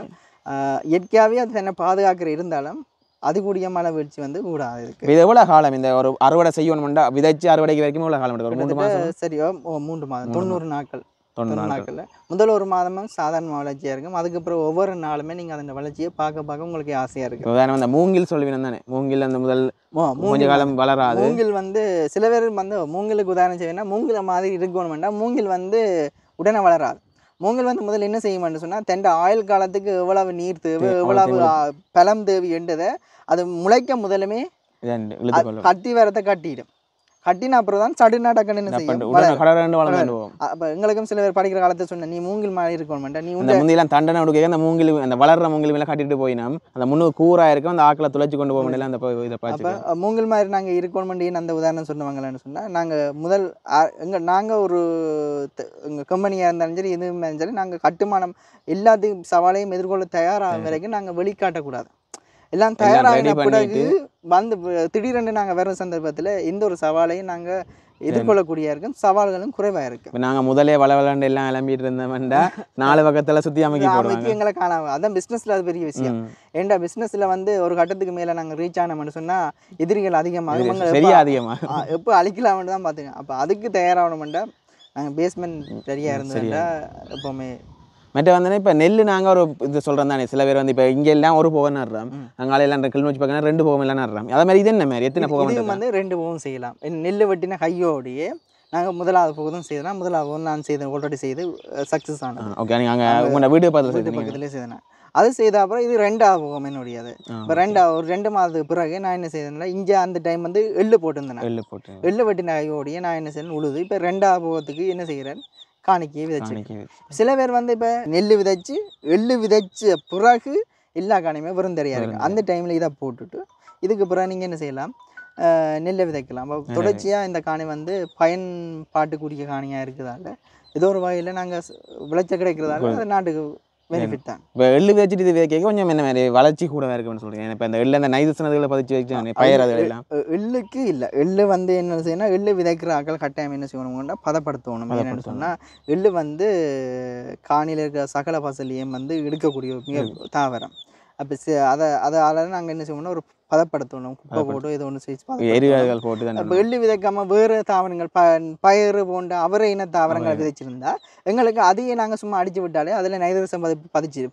இயற்கையாகவே அது என்ன பாதுகாக்கிற இருந்தாலும் அது கூடிய மழை வீழ்ச்சி வந்து கூடாது இருக்கு. இது எவ்வளோ காலம் இந்த ஒரு அறுவடை செய்யணும்னா விதைச்சு அறுவடைக்கு வரைக்கும் எவ்வளோ காலம் எடுக்கும்? 3 மாதம். சரியோ 3 மாதம் 90 நாட்கள். 90 நாட்களில் முதல் ஒரு மாதமும் சாதாரண வளர்ச்சியாக இருக்கும். அதுக்கப்புறம் ஒவ்வொரு நாளுமே நீங்கள் அந்த வளர்ச்சியை பார்க்க உங்களுக்கு ஆசையாக இருக்கும். வேறு அந்த மூங்கில் சொல்லுவீங்க தானே, மூங்கில் அந்த முதல் கொஞ்ச காலம் வளராது. மூங்கில் வந்து சில பேர் வந்து மூங்கிலுக்கு உதாரணம் செய்வேன்னா மூங்கில் மாதிரி இருக்கணும்னா மூங்கில் வந்து உடனே வளராது. மூங்கில் வந்து முதல்ல என்ன செய்யும்னு சொன்னால் தெண்ட ஆயுள் காலத்துக்கு எவ்வளவு நீர் தேவை எவ்வளவு பலம் தேவை என்றதை அது முளைக்க முதலுமே கட்டி வரத்தை கட்டிடும். கட்டின அப்புறம் தான் சடுனா டக்குன்னு செய்யும். அப்போ எங்களுக்கும் சில பேர் படிக்கிற காலத்தை சொன்ன நீ மூங்கில் மாதிரி இருக்கணும், நீ முந்திலாம் தண்டனை கொடுக்க அந்த மூங்கில் அந்த வளர்ற மூங்கில் மேலே கட்டிட்டு போயினோம் அந்த முன்னு கூரா இருக்கும் அந்த ஆக்களை துளைச்சி கொண்டு போக முடியல. அந்த அப்போ மூங்கில் மாதிரி நாங்கள் இருக்கணும் அந்த உதாரணம் சொன்னவங்களான்னு சொன்னால் நாங்கள் நாங்கள் ஒரு எங்கள் கம்பெனியாக இருந்தாலும் சரி எதுவும் இருந்தாலும் சரி நாங்கள் கட்டுமானம் எல்லாத்தையும் சவாலையும் எதிர்கொள்ள தயாராகும் வரைக்கும் நாங்கள் வெளிக்காட்டக்கூடாது. எல்லாம் தயாராகின பிறகு வந்து திடீரென்று நாங்கள் வேறு சந்தர்ப்பத்தில் எந்த ஒரு சவாலையும் நாங்கள் எதிர்கொள்ளக்கூடிய இருக்கும், சவால்களும் குறைவாக இருக்கும். நாங்கள் முதலே வளவலண்டு எல்லாம் கிளம்பிட்டு இருந்தோம்டா 4 பக்கத்தில் சுற்றி அமைக்க எங்களை காணாமல் அதான் பிஸ்னஸில் அது பெரிய விஷயம். ஏண்டா பிஸ்னஸில் வந்து ஒரு கட்டத்துக்கு மேலே நாங்கள் ரீச் ஆனோம்னு சொன்னால் எதிரிகள் அதிகமாக எப்போ அழிக்கலாம்னு தான் பார்த்துங்க. அப்போ அதுக்கு தயாராகணுமெண்டா நாங்கள் பேஸ்மெண்ட் சரியாக இருந்ததுண்டா எப்போவுமே மற்ற வந்து இப்போ நெல் நாங்கள் ஒரு இது சொல்கிறோம் தானே, சில பேர் வந்து இப்போ இங்கே எல்லாம் ஒரு போகம் நடுறோம், அங்கால எல்லாம் கிளிநொச்சி பக்கம் 2 போகம் எல்லாம் நடுறோம். அதே மாதிரி இது என்ன மாதிரி எத்தனை போகம் வந்து 2 போகம் செய்யலாம். நெல் வெட்டின கையோடையே நாங்கள் முதலாவது போகம் செய்தோம்னா முதலாவது போகம் நான் செய்தேன் ஆல்ரெடி செய்து சக்ஸஸ் ஆனது. ஓகே, நீங்கள் உங்களோட வீடு பக்கத்துலேயே செய்தேன். அது செய்த அப்புறம் இது 2வது போகம் என்னுடையது. இப்போ ஒரு 2 மாதத்துக்கு பிறகு நான் என்ன செய்தேன்னா இங்கே அந்த டைம் வந்து எள்ளு போட்டுருந்தேன். எள்ளு வெட்டின கையோடையே நான் என்ன செய்யணும் உழுது. இப்போ 2வது போகத்துக்கு என்ன செய்கிறேன் காணிக்கையை விதைச்சு. சில பேர் வந்து இப்போ நெல் விதைச்சு எள்ளு விதைச்ச பிறகு எல்லா காணியுமே விருந்தறியாக இருக்குது. அந்த டைமில் இதை போட்டுட்டு இதுக்கு பிறகு நீங்கள் என்ன செய்யலாம் நெல்லை விதைக்கலாம். அப்போ தொடர்ச்சியாக இந்த காணி வந்து பயன்பாட்டுக்குரிய காணியாக இருக்கிறதால ஏதோ ஒரு வகையில் நாங்கள் விளைச்சல் கிடைக்கிறதால அது நாட்டுக்கு பெனிஃபிட் தான். இப்போ எள்ளு விதைச்சிட்டு இது விதைக்க கொஞ்சம் என்ன மாதிரி வளர்ச்சி கூட இருக்குன்னு சொல்கிறேன். இப்போ இந்த எள்ளு அந்த நைதசனதுகளை பதிச்சு வச்சு பயிர் அதெல்லாம் எள்ளுக்கு இல்லை. எள்ளு வந்து என்ன செய்யணும், எள்ளு விதைக்கிற ஆக்கள் கட்டாயம் என்ன செய்யணும்னா பதப்படுத்தணும். என்னென்னு சொன்னால் எள்ளு வந்து காணியில் இருக்கிற சகல பசலையும் வந்து எடுக்கக்கூடிய மிக தாவரம். அப்போ அதால் நாங்கள் என்ன செய்வோம்னா ஒரு பதப்படுத்தணும், குப்பை போட்டு ஏதோ ஒன்று செய்து எரிவாயுகள் போட்டு. அப்போ எள்ளு விதைக்காமல் வேறு தாவரங்கள் பயிறு போன்ற அவரை இன தாவரங்கள் விதைச்சிருந்தா எங்களுக்கு அதையே நாங்கள் சும்மா அடிச்சு விட்டாலே அதில் நைதரசம் பதிச்சு.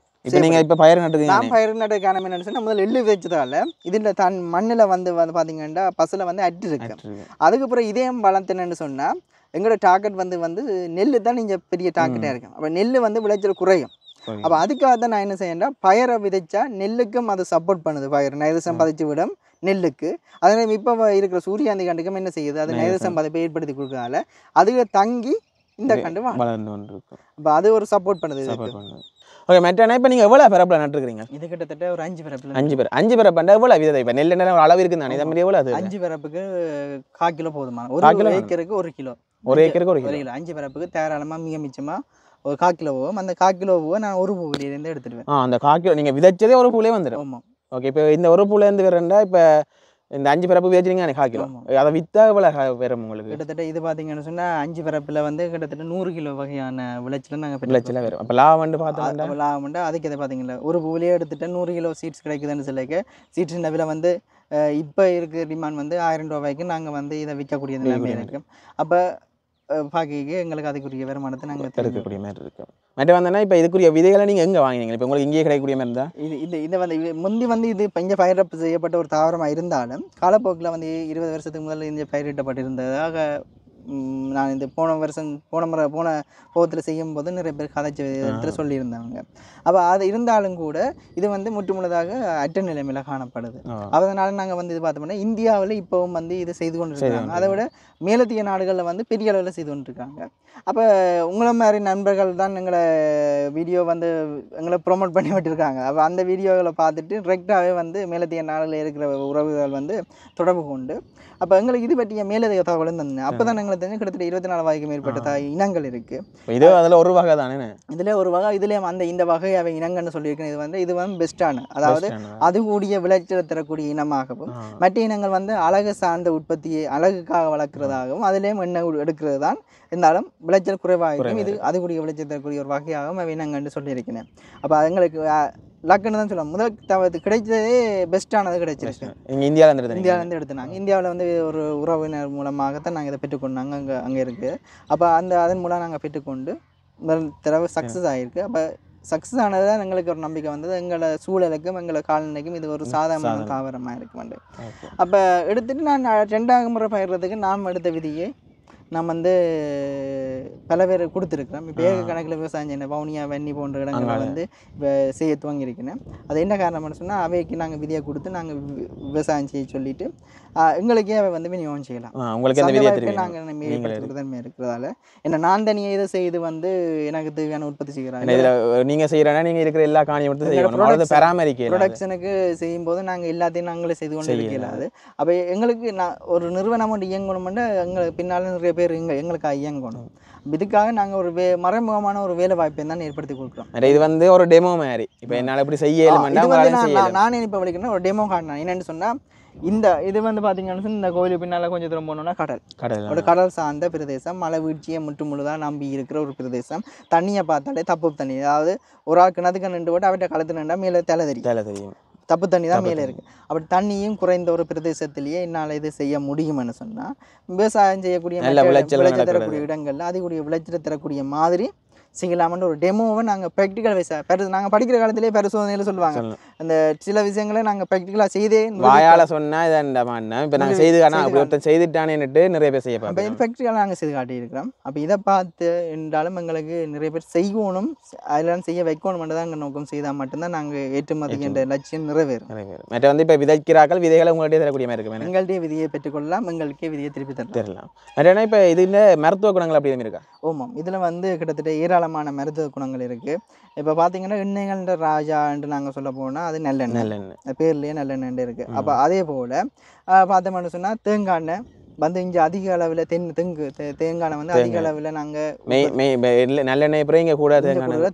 இப்போ பயிர் நட்டு நான் பயிர் நட்டு காரணம் என்னன்னு சொன்னால் முதல்ல எள்ளு விதைச்சதால இதில் மண்ணில் வந்து பார்த்தீங்கன்னா பசலை வந்து அட்டு இருக்கு. அதுக்கப்புறம் இதே வளர்த்தேன்னு சொன்னால் எங்களோட டார்கெட் வந்து நெல் தான் நீங்கள் பெரிய டார்கெட்டாக இருக்கும். அப்போ நெல் வந்து விளைச்சல் குறையும். அப்போ அதுக்காக தான் நான் என்ன செய்யேன்டா பயிரை விதைச்சா நெல்லுக்கும் அதை சப்போர்ட் பண்ணுது. பயிர் நைதரசம் பதிச்சு விடும் நெல்லுக்கு. அதனால் இப்போ இருக்கிற சூரியகாந்தி கண்டுக்கும் என்ன செய்யுது, அது நைதரசம் பதிப்பை ஏற்படுத்தி கொடுக்கறதால அதுக்கு தங்கி இந்த கண்டு வளர்ந்து கொண்டிருக்கும். அப்போ அது ஒரு சப்போர்ட் பண்ணுது. ஓகே, மெட்டானா இப்போ நீங்கள் எவ்வளோ பரப்பில் நட்டுருக்கீங்க? இது கிட்டத்தட்ட ஒரு 5 பரப்பில். 5 பரப்புண்டா எவ்வளோ விதை? இப்போ நெல் என்ன ஒரு அளவு இருக்குது தானே, இதை மாதிரி எவ்வளோ? அது 5 பரப்புக்கு 1/4 கிலோ போதுமா? 1 ஏக்கருக்கு 1 கிலோ. 1 ஏக்கருக்கு 1 கிலோ. 5 பரப்புக்கு தாராளமாக மிக மிச்சமாக ஒரு 1/4 கிலோ போகும். அந்த 1/4 கிலோ போக நான் ஒரு பூவிலேருந்து எடுத்துடுவேன். அந்த 1/4 கிலோ நீங்கள் விதைச்சதே ஒரு பூலே வந்துடும். ஆமாம். ஓகே, இப்போ இந்த ஒரு பூலேருந்து வரேன்டா இப்போ இந்த 5 பரப்பு வச்சிருங்க காய்க்கிறோம் அதை விற்றா இவ்வளோ வரும் உங்களுக்கு கிட்டத்தட்ட இது பார்த்தீங்கன்னு சொன்னால் 5 பரப்பில் வந்து கிட்டத்தட்ட 100 கிலோ வகையான விளைச்சல் நாங்கள் விளைச்சலாக வரும் அப்போ லாபம் பார்த்தோம்னா லாபம்ண்டா அதுக்கு இதை பார்த்தீங்களா ஒரு பூவிலே எடுத்துகிட்டு 100 கிலோ சீட்ஸ் கிடைக்குதுன்னு சொல்லிக்க சீட்ஸின் விலை வந்து இப்போ இருக்கிற டிமாண்ட் வந்து 1000 ரூபாய்க்கு நாங்கள் வந்து இதை விற்கக்கூடிய நிலைமை இருக்குது அப்போ பாக்கிக்கு எங்களுக்கு அதுக்குரிய வருமானத்தை நாங்கள் எடுக்கக்கூடிய மாதிரி இருக்கும் மற்ற வந்தோன்னா இப்போ இதுக்குரிய விதைகளை நீங்கள் எங்கே வாங்கினீங்க இப்போ உங்களுக்கு இங்கேயே கிடைக்கக்கூடிய மாதிரி இருந்தால் இதை வந்து முந்தி வந்து இது இப்போ இங்கே பயிரிடப்பு செய்யப்பட்ட ஒரு தாவரமாக இருந்தாலும் காலப்போக்கில் வந்து 20 வருஷத்துக்கு முதல்ல இங்கே பயிரிடப்பட்டிருந்ததாக நான் இந்த போன போகத்தில் செய்யும்போது நிறைய பேர் கதைச்சி இடத்துல சொல்லியிருந்தாங்க அப்போ அது இருந்தாலும் கூட இது வந்து முற்றுமுழுதாக அற்ற நிலைமையில் காணப்படுது அதனால நாங்கள் வந்து இது பார்த்தோம்னா இந்தியாவில் இப்போவும் வந்து இது செய்து கொண்டு இருக்காங்க அதை விட மேலத்திய நாடுகளில் வந்து பெரிய அளவில் செய்து கொண்டு இருக்காங்க அப்போ உங்களை மாதிரி நண்பர்கள் தான் எங்களை வீடியோ வந்து எங்களை ப்ரொமோட் பண்ணி விட்டுருக்காங்க அப்போ அந்த வீடியோவில் பார்த்துட்டு டிரெக்டாகவே வந்து மேலத்திய நாடுகளில் இருக்கிற உறவுகள் வந்து தொடர்பு கொண்டு அப்போ எங்களுக்கு இது பற்றிய மேலதிக தகவலும் தந்தேன் அப்போ தான் எங்களுக்கு தெரிஞ்சு கிட்டத்தட்ட 24 வகைக்கு மேற்பட்ட இனங்கள் இருக்குது இது அதில் ஒரு வகை தானே இதில் ஒரு வகை இதுலேயும் இந்த வகை அவை இனங்கள்னு சொல்லியிருக்கேன் இது வந்து பெஸ்ட்டான அதாவது அது கூடிய விளைச்சல் தரக்கூடிய இனமாகவும் மற்ற இனங்கள் வந்து அழகு சார்ந்த உற்பத்தியை அழகுக்காக வளர்க்குறதாகவும் அதுலேயும் எண்ணெய் எடுக்கிறது தான் இருந்தாலும் விளைச்சல் குறைவாகவும் இது அது கூடிய விளைச்சல் தரக்கூடிய ஒரு வகையாகவும் அவை இனங்கள்னு சொல்லியிருக்கிறேன் அப்போ எங்களுக்கு லக்குன்னு தான் சொல்லுவாங்க முதல் கிடைச்சதே பெஸ்ட்டானது கிடைச்சிருக்கு இந்தியாவிலேருந்து எடுத்துனாங்க இந்தியாவில் வந்து ஒரு உறவினர் மூலமாகத்தான் நாங்கள் இதை பெற்றுக்கொண்டாங்க அங்கே இருக்குது அப்போ அதன் மூலம் நாங்கள் பெற்றுக்கொண்டு முதல் தடவை சக்ஸஸ் ஆகிருக்கு அப்போ சக்ஸஸ் ஆனதுதான் எங்களுக்கு ஒரு நம்பிக்கை வந்தது எங்களோட சூழலுக்கும் எங்களோட காலநிலைக்கும் இது ஒரு சாதாரண தாவரமாக இருக்குமெண்டு அப்போ எடுத்துகிட்டு நான் 2வது முறை பயிர்றதுக்கு நாம் எடுத்த விதியை நான் வந்து பல பேர் கொடுத்துருக்குறோம் இப்போ கணக்கில் விவசாயம் செய்யணும் வவுனியா வெண்ணி போன்ற இடங்களை வந்து இப்போ செய்ய துவங்கியிருக்கிறேன் அது என்ன காரணம்னு சொன்னால் அவைக்கு நாங்கள் விதியை கொடுத்து நாங்கள் விவசாயம் செய்ய சொல்லிவிட்டு எங்களுக்கே அவை வந்து விநியோகம் செய்யலாம் நாங்கள் மேம்படுத்துறதுமே இருக்கிறதால என்ன நான் தனியாக இதை செய்து வந்து எனக்கு தேவையான உற்பத்தி செய்கிறாங்க நீங்கள் செய்கிறேன்னா நீங்கள் இருக்கிற எல்லா காணியும் பராமரிக்க ப்ரொடக்ஷனுக்கு செய்யும்போது நாங்கள் எல்லாத்தையும் நாங்களே செய்து கொண்டு இருக்கலாது அப்போ எங்களுக்கு நான் ஒரு நிறுவனம் ஒன்று இயங்கணும்னா எங்களுக்கு பின்னால் நிறைய பேர் எங்களுக்கு இயங்கணும் இதுக்காக நாங்கள் ஒரு மறைமுகமான ஒரு வேலை வாய்ப்பை தான் ஏற்படுத்தி கொடுக்குறோம் இது வந்து ஒரு டெமோ மாதிரி இப்போ என்னால் இப்படி செய்ய நானே இப்போ வலிக்கணும் ஒரு டெமோ காட்டினேன் என்னென்னு சொன்னால் இது வந்து பார்த்தீங்கன்னு சொன்னால் இந்த கோயிலுக்கு பின்னால் கொஞ்சம் தூரம் போனோம்னா கடல் சார்ந்த பிரதேசம் மழை வீழ்ச்சியை முற்றுமுழுதாக நம்பி இருக்கிற ஒரு பிரதேசம் தண்ணியை பார்த்தாலே தப்பு தண்ணி அதாவது ஒரு ஆள் கிணத்துக்கு நின்று போட்டு அவர்கிட்ட களத்து நின்றா மேலே தலை தெரியும் தப்பு தண்ணி தான் மேலே இருக்குது அப்படி தண்ணியும் குறைந்த ஒரு பிரதேசத்திலேயே என்னால் இது செய்ய முடியும்னு சொன்னால் விவசாயம் செய்யக்கூடிய விளைச்சல் தரக்கூடிய இடங்களில் அதிகூடிய விளைச்சல் தரக்கூடிய மாதிரி செய்யலாமன்ற ஒரு டெமோவை நாங்கள் ப்ராக்டிக்கல் வைஸாக நாங்கள் படிக்கிற காலத்திலே பரிசோதனையில் சொல்லுவாங்க அந்த சில விஷயங்களை நாங்கள் ப்ராக்டிக்கலாக செய்தே வாயால் சொன்னால் இதை இப்போ நாங்கள் செய்து செய்துட்டானேன்னுட்டு நிறைய பேர் செய்ய இப்போ ப்ராக்டிக்கலாக நாங்கள் செய்து காட்டியிருக்கிறோம் அப்போ இதை பார்த்து என்றாலும் எங்களுக்கு நிறைய பேர் செய்யணும் அதெல்லாம் செய்ய வைக்கணும்னு தான் எங்கள் நோக்கம் செய்தால் மட்டும்தான் நாங்கள் ஏற்றுமதி என்ற லட்சியம் நிறைவேறும் மற்ற வந்து இப்போ விதைக்கிறார்கள் விதைகளை உங்கள்கிட்ட தரக்கூடிய மாதிரி இருக்கும் எங்கள்கிட்ட விதியை பெற்றுக்கொள்ளலாம் எங்களுக்கே விதியை திருப்பி தரலாம் மற்ற இப்போ இது மருத்துவ குணங்கள் அப்படி இருக்கா ஆமாம் இதில் வந்து கிட்டத்தட்ட ஏராளமான மருத்துவ குணங்கள் இருக்குது இப்போ பார்த்தீங்கன்னா எண்ணெய்கள்ன்ற ராஜா என்று நாங்கள் சொல்ல போனால் அது நல்லெண்ணெய் பேர்லேயே நல்லெண்ணெய் இருக்குது அப்போ அதே போல் பார்த்தோம்னு சொன்னால் தேங்காய் எண்ணெய் வந்து இங்கே அதிக அளவில் தேங்காய் வந்து அதிக அளவில் நாங்கள் நல்லெண்ணெய் இங்கே கூட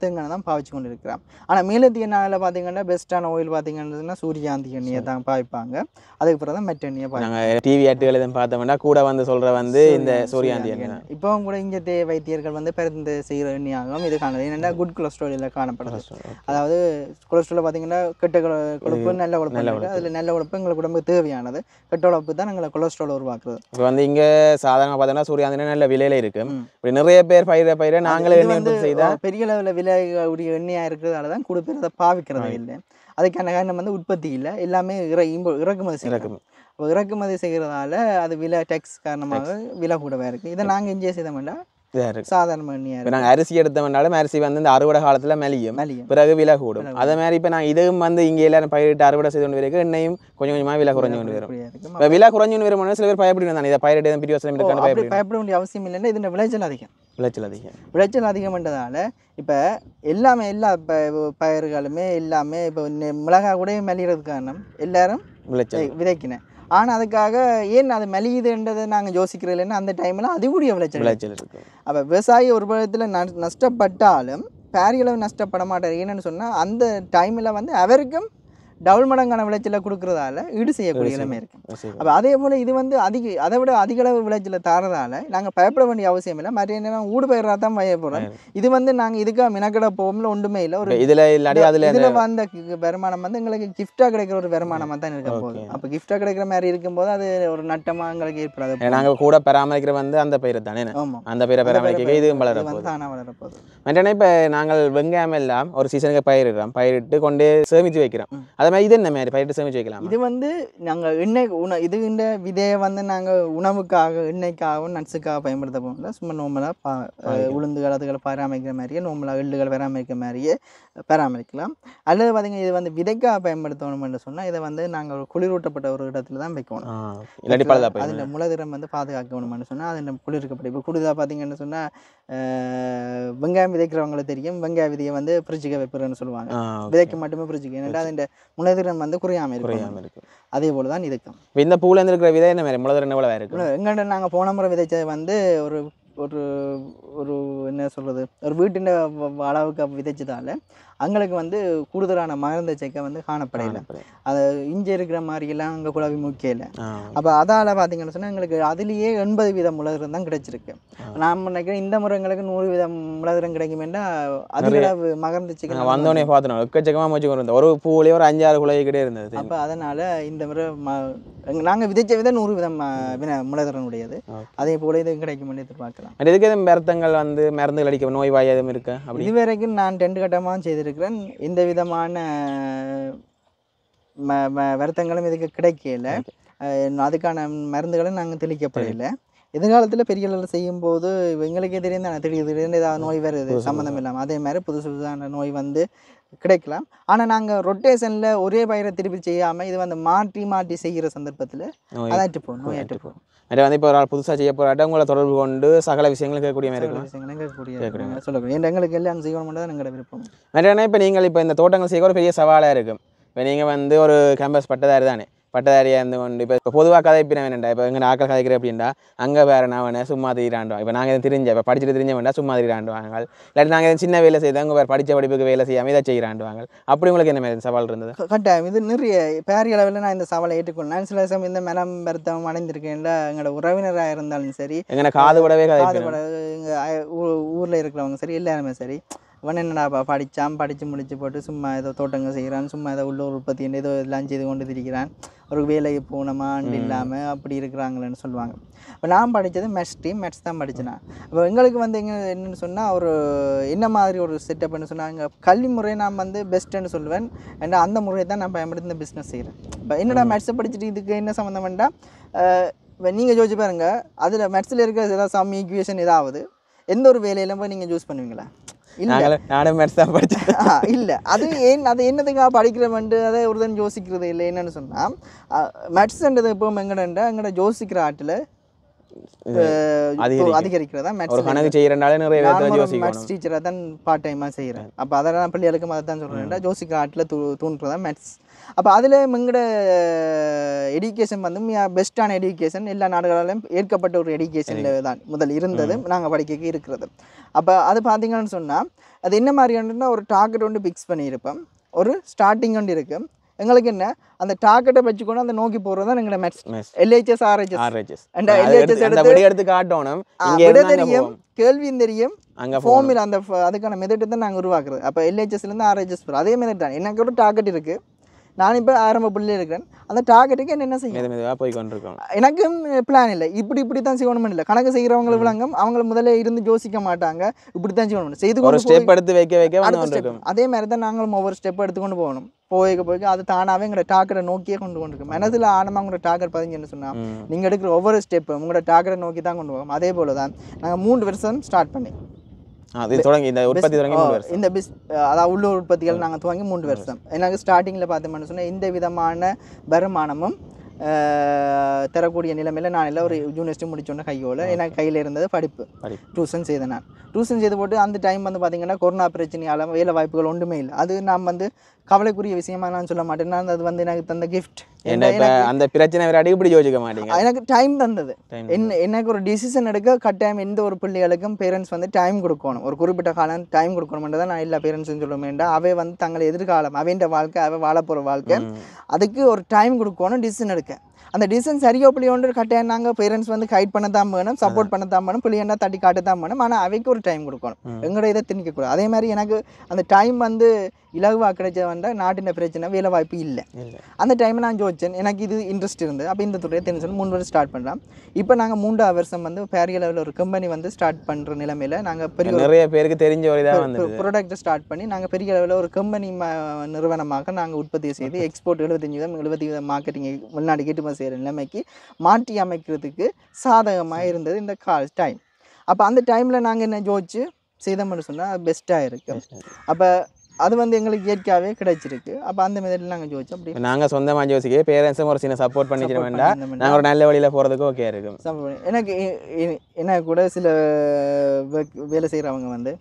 தேங்காய் தான் பாவிச்சு கொண்டு இருக்கிறோம் ஆனால் மேலத்திய நாளில் பார்த்தீங்கன்னா பெஸ்ட்டான ஆயில் பார்த்தீங்கன்னா சூரியகாந்தி எண்ணெயை தான் பாய்ப்பாங்க அதுக்கு பிறகு தான் மெட்ட எண்ணெயை நாங்கள் டிவி ஆட்டுகள் எதுவும் பார்த்தோம்னா கூட வந்து சொல்கிற வந்து இந்த சூரியகாந்தி எண்ணெய் இப்போவும் கூட இங்கே வைத்தியர்கள் வந்து பிறந்து செய்கிற எண்ணெயாகவும் இது காணுது என்னென்னா குட் கொலஸ்ட்ராலில் காணப்படுது அதாவது கொலஸ்ட்ரால் பார்த்தீங்கன்னா கெட்ட கொழுப்பு நல்ல கொழுப்பு இருக்குது அதில் நல்ல கொழுப்பு எங்களுக்கு உடம்புக்கு தேவையானது கெட்ட கொழுப்பு தான் எங்களை கொலஸ்ட்ரால் உருவாக்குறது இப்போ வந்து இங்கே சாதாரணமாக பார்த்தோம்னா சூரியகாந்தி நல்ல விலையில இருக்கு இப்படி நிறைய பேர் பயிர நாங்களே எண்ணெய் செய்தால் பெரிய அளவில் விலை உடைய எண்ணெயாக இருக்கிறதால தான் கூட பேர் அதை பாவிக்கிறதே இல்லை அதுக்கான காரணம் வந்து உற்பத்தி இல்லை எல்லாமே இறக்குமதி செய்யறோம் இப்போ இறக்குமதி செய்கிறதால அது விலை டேக்ஸ் காரணமாக விலை கூடவே இருக்குது இதை நாங்கள் இங்கே செய்தோம்னா சாதாரண எண்ணெயாக நாங்கள் அரிசி எடுத்தோம்னாலும் அரிசி வந்து இந்த அறுவடை காலத்தில் மெலியும் பிறகு விலை கூடும் அதே மாதிரி இப்போ நான் இதுவும் வந்து இங்கே எல்லாரும் பயிரிட்டு அறுவடை செய்து கொண்டு வரைக்கும் எண்ணெயும் கொஞ்சம் கொஞ்சமாக விலை குறைஞ்சு கொண்டு வரும் இப்போ விலை குறைஞ்சு கொண்டு வரும் சில பேர் பயப்படுங்க தான் இதை பயிரிட்டு எதுவும் பிரியோசனம் பயப்பட வேண்டிய அவசியம் இல்லைன்னா இதோட விளைச்சல் அதிகம் விளைச்சல் அதிகம்ன்றதால இப்போ எல்லாமே எல்லா பயிர்களுமே எல்லாமே இப்போ மிளகாய் கூட மெலிகிறதுக்கு காரணம் எல்லாரும் விதைக்கினேன் ஆனால் அதுக்காக ஏன் அது மெலியுதுன்றதை நாங்கள் யோசிக்கிறது இல்லைன்னா அந்த டைமில் அதிகூடிய விளைச்சல் இருக்கு அப்போ விவசாயி ஒரு பழத்தில் நஷ்டப்பட்டாலும் பேரியளவு நஷ்டப்பட மாட்டார் ஏன்னு சொன்னால் அந்த டைமில் வந்து அவருக்கும் டபுள் மடங்கான விளைச்சலை கொடுக்கறதால ஈடு செய்யக்கூடிய நிலைமை இருக்கு. அப்போ அதே போல் இது வந்து அதை விட அதிக அளவு விளைச்சலை தரதால நாங்கள் பயப்பட வேண்டிய அவசியம் இல்லை. மற்ற என்ன ஊடு பயிராக தான் பயிர் போகிறோம். இது வந்து நாங்கள் இதுக்காக மினக்கடை போகும்ல ஒன்றுமே இல்லை. ஒரு இதில் வந்த வருமானம் வந்து எங்களுக்கு கிஃப்டாக கிடைக்கிற ஒரு வருமானமாக தான் இருக்க போகுது. அப்போ கிஃப்டாக கிடைக்கிற மாதிரி இருக்கும்போது அது ஒரு நட்டமாக எங்களுக்கு ஏற்படாது. நாங்கள் கூட பராமரிக்கிற வந்து அந்த பயிர் தானே, அந்த பயிரை பராமரிக்க இது வளரப்போகுது. தானாக வளரப்போகுது. மற்றனா இப்போ நாங்கள் வெங்காயம் எல்லாம் ஒரு சீசனுக்கு பயிரிடுறோம், பயிரிட்டு கொண்டு சேமித்து வைக்கிறோம். அதே மாதிரி இது என்ன மாதிரி பயிரிட்டு சேமித்து வைக்கலாம்? இது வந்து நாங்கள் இது இந்த விதையை வந்து நாங்கள் உணவுக்காக எண்ணெய்க்காகவும் நட்ஸுக்காக பயன்படுத்த போகல. சும்மா நோம்பலாக உளுந்துகள் அதுகளை பராமரிக்கிற மாதிரியே நோம்பலாக எள்ளுகள் பராமரிக்கிற மாதிரியே பராமரிக்கலாம். அல்லது பார்த்தீங்கன்னா இது வந்து விதைக்காக பயன்படுத்தணும்னு சொன்னால் இதை வந்து நாங்கள் ஒரு குளிரூட்டப்பட்ட ஒரு இடத்துல தான் வைக்கணும். அதில் முளதிரம் வந்து பாதுகாக்கணும்னு சொன்னால் அதில் குளிர்க்கப்பட்ட இப்போ கூடுதலாக பார்த்தீங்கன்னு சொன்னால் வெங்காயம் விதைக்கிறவங்களுக்கு தெரியும், வெங்காய விதையை வந்து ஃப்ரிட்ஜுக்கு வைப்பதுன்னு சொல்லுவாங்க. விதைக்கு மட்டுமே ஃப்ரிட்ஜுக்கு, ஏன்னா அதில் முளதிரம் வந்து குறையாமல் இருக்கும். அதே போல் தான் இதுக்கும். இந்த பூவில் இருக்கிற விதை என்ன மாதிரி முளதிரம் எவ்வளோ இருக்கு? எங்கள்கிட்ட நாங்கள் போன முறை விதைச்சது வந்து ஒரு ஒரு ஒரு என்ன சொல்கிறது, ஒரு வீட்டின் அளவுக்கு விதைச்சதால் அங்களுக்கு வந்து கூடுதலான மகரந்த சேர்க்கை வந்து காணப்படையில. அது இஞ்சி இருக்கிற மாதிரியெல்லாம் அங்கே குழாவி முக்கியம். அப்போ அதால் பார்த்தீங்கன்னு சொன்னால் எங்களுக்கு அதுலேயே 80% முளதிரம் தான் கிடைச்சிருக்கு. நான் நினைக்கிறேன் இந்த முறை எங்களுக்கு 100% முளதிரம் கிடைக்குமேண்டா அதிக அளவு மகரந்த சேர்க்கை வந்தோடனே பார்த்தோம் எக்கச்சக்கமாக மூச்சு கொண்டு வந்தோம். ஒரு பூவிலேயே ஒரு 5-6 குழாய் கிட்டே இருந்தது. அப்போ அதனால் இந்த முறை நாங்கள் விதைச்ச விதை 100% முளதிரம் உடையது. அதே போல் இது கிடைக்கும்னு எதிர்பார்க்கலாம். இதுக்கு எதுவும் மருத்துவங்கள் வந்து மருந்துகள் அடிக்க நோய் வாய் எதுவும் இருக்கா? இது வரைக்கும் நான் 2 கட்டமாக செய்திருக்கிறேன். எந்த விதமான வருத்தங்களும் இதுக்கு கிடைக்கல. அதுக்கான மருந்துகளும் நாங்கள் தெளிக்கப்படலை. எதிர்காலத்தில் பெரிய அளவில் செய்யும்போது எங்களுக்கே தெரியும் தானே, திடீர்னு ஏதாவது நோய் வருது சம்மந்தம் இல்லாமல். அதே மாதிரி புதுசு புதுசான நோய் வந்து கிடைக்கலாம். ஆனால் நாங்கள் ரொட்டேஷனில் ஒரே பயிரை திருப்பி செய்யாமல் இது வந்து மாற்றி மாற்றி செய்கிற சந்தர்ப்பத்தில் அதாட்டு போகணும், நோயாட்டு போகணும். அது வந்து இப்போ ஒரு ஆள் புதுசாக செய்ய போராட்டம் உங்களை தொடர்பு கொண்டு சகல விஷயங்களும் கேட்கக்கூடிய மாதிரி இருக்கும். சொல்லக்கூடிய எங்களுக்கு எல்லாம் செய்யணும் தான் எங்களோட விருப்பம். மற்ற இப்போ நீங்கள் இப்போ இந்த தோட்டங்கள் செய்ய ஒரு பெரிய சவாலாக இருக்கும். இப்போ நீங்கள் வந்து ஒரு கேம்பஸ் பட்டதாரி தானே, பட்டதாரியாக இருந்து கொண்டு இப்போ பொதுவாக கதைப்பின வேண்டாம். இப்போ எங்கள் ஆக்கள் கதைக்கிற அப்படின்னா அங்கே வேறு நான் வேணா சும்மா திரிடாண்டுவாங்க. இப்போ நாங்கள் எதுவும் தெரிஞ்ச இப்போ படிச்சுட்டு தெரிஞ்ச வேண்டாம் சும்மா திரிடாண்டுவாங்க. இல்லாட்டி நாங்கள் எதுவும் சின்ன வேலை செய்து அங்கே வேறு படித்த படிப்புக்கு வேலை செய்யாமல் இதை செய்கிறாண்டுவாங்க. அப்படி உங்களுக்கு என்ன மாதிரி சவால் இருந்தது? கட்டாயம் இது நிறைய பேரிய அளவில் நான் இந்த சவாலை ஏற்றுக்கொள்ளேன். நான் சில சமயம் இந்த மனம் வருத்தம் அடைந்திருக்கேன். எங்களோட உறவினராக இருந்தாலும் சரி, எங்களை காது விடவே எங்கள் ஊரில் இருக்கிறவங்க சரி, எல்லாருமே சரி, இவன் என்னடா படித்து முடிச்சு போட்டு சும்மா ஏதோ தோட்டங்கள் செய்கிறான், சும்மா ஏதோ உள்ளூர் உற்பத்தி ஏதோ எல்லாம் செய்து கொண்டு திரிக்கிறான், ஒரு வேலைக்கு போனோமான்னு இல்லாமல் அப்படி இருக்கிறாங்களேன்னு சொல்லுவாங்க. இப்போ நான் படித்தது மேத்ஸ் தான் படித்தேன். இப்போ எங்களுக்கு வந்து என்னென்னு சொன்னால் ஒரு என்ன மாதிரி ஒரு செட்டப்னு சொன்னால் எங்கள் கல்வி முறையை நான் வந்து பெஸ்ட்டுன்னு சொல்லுவேன். ஏன்னா அந்த முறையை தான் நான் பயன்படுத்தி இந்த பிஸ்னஸ் செய்கிறேன். இப்போ என்னடா மேத்ஸை படிச்சுட்டு இதுக்கு என்ன சம்மந்தம் வேண்டாம். இப்போ நீங்கள் யோசிச்சு பாருங்க, அதில் மேத்ஸில் இருக்கிற ஏதாவது சம் ஈக்குவேஷன் ஏதாவது எந்த ஒரு வேலையிலும் போய் நீங்கள் யூஸ் பண்ணுவீங்களா? நானும் மேத்ஸ் தான் படித்தேன். இல்லை, அது என்னதுக்காக படிக்கிறவன்ட்டு அதை ஒருத்தன் யோசிக்கிறது இல்லை. என்னென்னு சொன்னால் மேத்ஸ்ன்றது எப்போவும் எங்கட யோசிக்கிற ஆட்டில் அதிகரிக்கிறதா மேத்ஸ் டீச்சராக தான் பார்ட் டைமாக செய்கிறேன். அப்போ அதெல்லாம் பிள்ளைகளுக்கும் அதை தான் சொல்கிறேன், யோசிக்கிற ஆட்டில் தூண்டுறதா மேத்ஸ். அப்போ அதில் எங்களோட எஜுகேஷன் வந்து பெஸ்ட்டான எஜுகேஷன் எல்லா நாடுகளிலும் ஏற்கப்பட்ட ஒரு எஜுகேஷனில் தான் முதல் இருந்தது, நாங்கள் படிக்க இருக்கிறது. அப்போ அது பார்த்தீங்கன்னு சொன்னால் அது என்ன மாதிரியான ஒரு டார்கெட் ஒன்று ஃபிக்ஸ் பண்ணியிருப்போம், ஒரு ஸ்டார்டிங் ஒன்று இருக்குது. எங்களுக்கு என்ன அந்த டார்கெட்டை வச்சுக்கணும், அந்த நோக்கி போகிறது தான் எங்களோட மேத்ஸ் LHS RHS எடுத்து காட்டணும். தெரியும், கேள்வியும் தெரியும், ஃபார்முலா அந்த அதுக்கான மெத்தட் தான் நாங்கள் உருவாக்குறது. அப்போ LHSலேருந்து RHS போகிறோம், அதே மெத்தட் தான். எனக்கு ஒரு டார்கெட் இருக்குது, நான் இப்போ ஆரம்ப புள்ளியில் இருக்கிறேன். அந்த டார்கெட்டுக்கு என்ன செய்யும் போய் கொண்டிருக்கோம். எனக்கும் பிளான் இல்லை, இப்படி தான் செய்யணும் இல்லை. கணக்கு செய்கிறவங்களுக்கு விளங்கும், அவங்க முதல்ல இருந்து யோசிக்க மாட்டாங்க, இப்படி தான் செய்யணும் செய்து ஒரு ஸ்டெப் எடுத்து வைக்க. அதே மாதிரி தான் நாங்களும் ஒவ்வொரு ஸ்டெப் எடுத்துக்கொண்டு போகணும். போய்க்க அது தானாகவே எங்களோட டார்கெட்டை நோக்கியே கொண்டு இருக்கும். மனதில் ஆழமாக உங்களோட டார்கெட் பதிஞ்சுன்னு சொன்னால் நீங்கள் எடுக்கிற ஒவ்வொரு ஸ்டெப்பும் உங்களோட டார்கெட்டை நோக்கி தான் கொண்டு போகும். அதே போல் தான் நாங்கள் 3 வருஷம் ஸ்டார்ட் பண்ணி இந்த அதாவது உள்ளூர் உற்பத்திகள் நாங்கள் துவங்கி 3 வருஷம். எனக்கு ஸ்டார்டிங்கில் பார்த்தோம்னு சொன்னால் இந்த விதமான வருமானமும் தரக்கூடிய நிலைமையில் நான் எல்லாம் ஒரு யூனிவர்சிட்டி முடிச்சோன்னே கையோட எனக்கு கையில் இருந்தது படிப்பு. டியூஷன் செய்தேன். நான் டியூஷன் செய்து போட்டு அந்த டைம் வந்து பார்த்திங்கன்னா கொரோனா பிரச்சனையால் வேலை வாய்ப்புகள் ஒன்றுமே இல்லை. அது நாம் வந்து கவலைக்குரிய விஷயமா நான் சொல்ல மாட்டேன். நான் அது வந்து எனக்கு தந்த கிஃப்ட். ஏன்னா இப்போ அந்த பிரச்சனை வேறு இப்படி யோசிக்க மாட்டீங்க. எனக்கு டைம் தந்தது. எனக்கு ஒரு டிசிஷன் எடுக்க கட்டாயம் எந்த ஒரு பிள்ளைகளுக்கும் பேரண்ட்ஸ் வந்து டைம் கொடுக்கணும். ஒரு குறிப்பிட்ட காலம் டைம் கொடுக்கணும்ன்றதை நான் எல்லா பேரண்ட்ஸும் சொல்ல வேண்டாம். அவை வந்து தங்களை எதிர்காலம் அவைன்ற வாழ்க்கை அவை வாழ போகிற வாழ்க்கை அதுக்கு ஒரு டைம் கொடுக்கணும் டிசிஷன் எடுக்க. அந்த டிசிஷன் சரியோ பிள்ளையோன்ற கட்டாயம் நாங்கள் பேரண்ட்ஸ் வந்து கைட் பண்ண தான் வேணும், சப்போர்ட் பண்ண தான் வேணும், பிள்ளையண்டா தட்டி காட்ட தான் வேணும். ஆனால் அவைக்கு ஒரு டைம் கொடுக்கணும், எங்களோட இதை திணிக்கக்கூடாது. அதே மாதிரி எனக்கு அந்த டைம் வந்து இலகுவாக கிடைச்ச வந்தால் நாட்டின பிரச்சனை வேலை வாய்ப்பு இல்லை. அந்த டைம் நான் யோசிச்சேன், எனக்கு இது இன்ட்ரெஸ்ட் இருந்து அப்போ இந்த துறையை தெரிஞ்சு 3 வருஷம் ஸ்டார்ட் பண்ணுறோம். இப்போ நாங்கள் 3ஆவது வருஷம் வந்து பெரிய லெவலில் ஒரு கம்பெனி வந்து ஸ்டார்ட் பண்ணுற நிலைமையில் நாங்கள் பெரிய நிறைய பேருக்கு தெரிஞ்ச ஒரு இதாக வந்து ப்ராடக்ட்டை ஸ்டார்ட் பண்ணி நாங்கள் பெரிய லெவலில் ஒரு கம்பெனி நிறுவனமாக நாங்கள் உற்பத்தி செய்து எக்ஸ்போர்ட் 75% மார்க்கெட்டிங் வெளிநாடு ஏற்றுமதி செய்கிற நிலைமைக்கு மாற்றி அமைக்கிறதுக்கு சாதகமாக இருந்தது இந்த டைம். அப்போ அந்த டைமில் நாங்கள் என்ன யோசிச்சு செய்தோம்னு சொன்னால் பெஸ்ட்டாக இருக்குது. அப்போ அது வந்து எங்களுக்கு இயற்கையாகவே கிடைச்சிருக்கு. அப்போ அந்த மெத்தடில் நாங்கள் யோசிச்சோம். அப்படி நாங்கள் சொந்தமாக யோசிக்க பேரண்ட்ஸும் ஒரு சின்ன சப்போர்ட் பண்ணிச்சிட வேண்டாம், நாங்கள் ஒரு நல்ல வழியில் போகிறதுக்கு ஓகே இருக்கும். எனக்கு கூட சில வேலை செய்கிறவங்க வந்து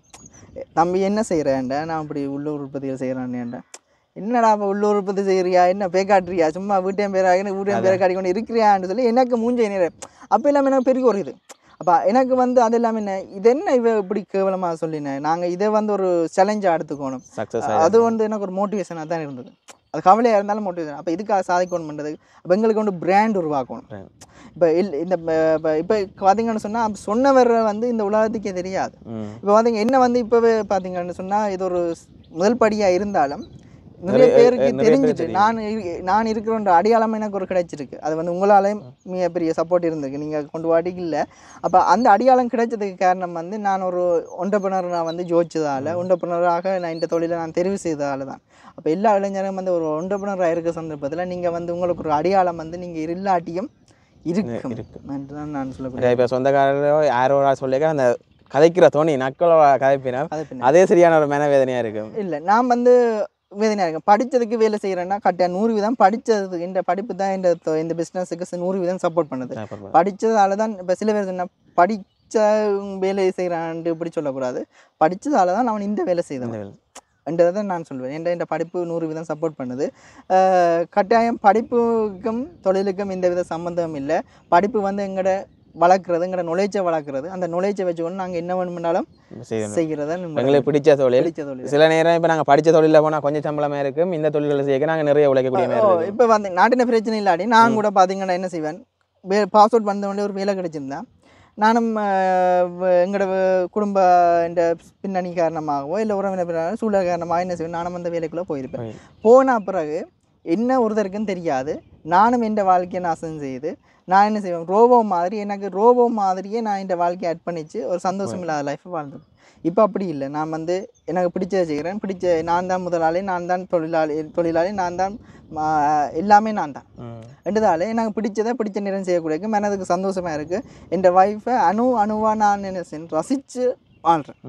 தம்பி என்ன செய்கிறேன்டா, நான் அப்படி உள்ளூர் உற்பத்திகள் செய்கிறான்டா, என்னடா அப்போ உள்ளூர் உற்பத்தி செய்கிறியா, என்ன பேக்காட்டுறியா, சும்மா வீட்டையும் பேராக வீட்டையும் பேரை காட்டி கொண்டு இருக்கிறியான்னு சொல்லி எனக்கு மூஞ்ச நேரம் அப்போ எல்லாமே எனக்கு பெரிய ஒரு இது. அப்போ எனக்கு வந்து அது எல்லாமே என்ன இது என்ன இவ இப்படி கேவலமாக சொல்லினேன், நாங்கள் இதை வந்து ஒரு சேலஞ்சாக எடுத்துக்கணும். அது வந்து எனக்கு ஒரு மோட்டிவேஷனாக தான் இருந்தது. அது கவலையாக இருந்தாலும் மோட்டிவேஷன். அப்போ இதுக்காக சாதிக்கணும் பண்ணுறது. அப்போ எங்களுக்கு வந்து பிராண்ட் உருவாக்கணும். இப்போ இந்த இப்போ பார்த்தீங்கன்னு சொன்னால் சொன்னவர் வந்து இந்த உலகத்துக்கே தெரியாது. இப்போ பார்த்தீங்க என்ன வந்து இப்போவே பார்த்தீங்கன்னு சொன்னால் இது ஒரு முதல் படியாக இருந்தாலும் நிறைய பேருக்கு தெரிஞ்சுட்டு நான் இருக்கிறோன்ற அடையாளம் எனக்கு ஒரு கிடைச்சிருக்கு. அது வந்து உங்களாலேயும் மிகப்பெரிய சப்போர்ட் இருந்திருக்கு, நீங்கள் கொண்டு வாடிக்கு இல்லை. அப்போ அந்த அடையாளம் கிடைச்சதுக்கு காரணம் வந்து நான் ஒரு ஒன்றப்பினர் நான் வந்து ஜோதிச்சதால் ஒன்றப்பினராக நான் இந்த தொழிலை நான் தெரிவு செய்ததால் தான். அப்போ எல்லா இளைஞரும் வந்து ஒரு ஒன்றப்பினராக இருக்க சந்தர்ப்பத்தில் நீங்கள் வந்து உங்களுக்கு ஒரு அடையாளம் வந்து நீங்கள் இல்லாட்டியும் இருக்கும் என்று தான் நான் சொல்லக்கூடிய. இப்போ சொந்தக்காரரோ யாரோ சொல்லிக்க அந்த கதைக்கிற தோணி நக்களோட கதைப்பினா அதே சரியான ஒரு மனவேதனையாக இருக்கும். இல்லை நான் வந்து வேதனையாக இருக்கும். படித்ததுக்கு வேலை செய்கிறேன்னா கட்டாயம் 100% படித்ததுக்கு இந்த படிப்பு தான் இந்த பிஸ்னஸுக்கு 100% சப்போர்ட் பண்ணுது. படித்ததால தான் இப்போ சில பேர் சொன்னால் படித்த வேலை செய்கிறான்ட்டு இப்படி சொல்லக்கூடாது, படித்ததால தான் அவன் இந்த வேலை செய்தான் என்றதை தான் நான் சொல்வேன். இந்த படிப்பு 100% சப்போர்ட் பண்ணுது. கட்டாயம் படிப்புக்கும் தொழிலுக்கும் எந்த வித சம்மந்தம் இல்லை. படிப்பு வந்து எங்களோட வளர்க்குறது, எங்களோட நுழைச்சை வளர்க்குறது, அந்த நுழைச்சை வச்சுக்கொண்டு நாங்கள் என்ன வேணும்னாலும் செய்கிறதா எங்களுக்கு பிடிச்ச தொழில். சில நேரம் இப்போ நாங்கள் படித்த தொழிலில் போனால் கொஞ்சம் சம்பளமாக இருக்கும், இந்த தொழில்களை செய்ய நாங்கள் நிறைய உழைக்கக்கூடிய மாதிரி இருக்கும். இப்போ வந்து நாட்டின பிரச்சனை இல்லாட்டி நான் கூட பார்த்தீங்கன்னா என்ன செய்வேன், பாஸ்அவுட் வந்தவொடனே ஒரு வேலை கிடைச்சிருந்தேன், நானும் எங்களோட குடும்ப இந்த பின்னணி காரணமாகவோ இல்லை உறவினர் சூழல் காரணமாக என்ன செய்வேன், நானும் அந்த வேலைக்குள்ளே போயிருப்பேன். போன பிறகு என்ன ஒருத்தருக்குன்னு தெரியாது, நானும் என் வாழ்க்கையை நாசம் செய்து நான் என்ன செய்வேன், ரோபோ மாதிரி எனக்கு ரோபோ மாதிரியே நான் இந்த வாழ்க்கையை ஆட் பண்ணிச்சு ஒரு சந்தோஷம் இல்லாத லைஃப்பை வாழ்ந்தேன். இப்போ அப்படி இல்லை, நான் வந்து எனக்கு பிடிச்சதை செய்கிறேன், நான் தான் முதலாளி, நான் தான் தொழிலாளி, நான் தான் எல்லாமே நான் தான் ரெண்டுதாலே எனக்கு பிடிச்ச நேரம் செய்யக்கூடிய மனதுக்கு சந்தோஷமாக இருக்குது. என் ஒய்ஃபை அணுவாக நான் என்ன செய்யணும் ரசித்து வாழ்கிறேன்.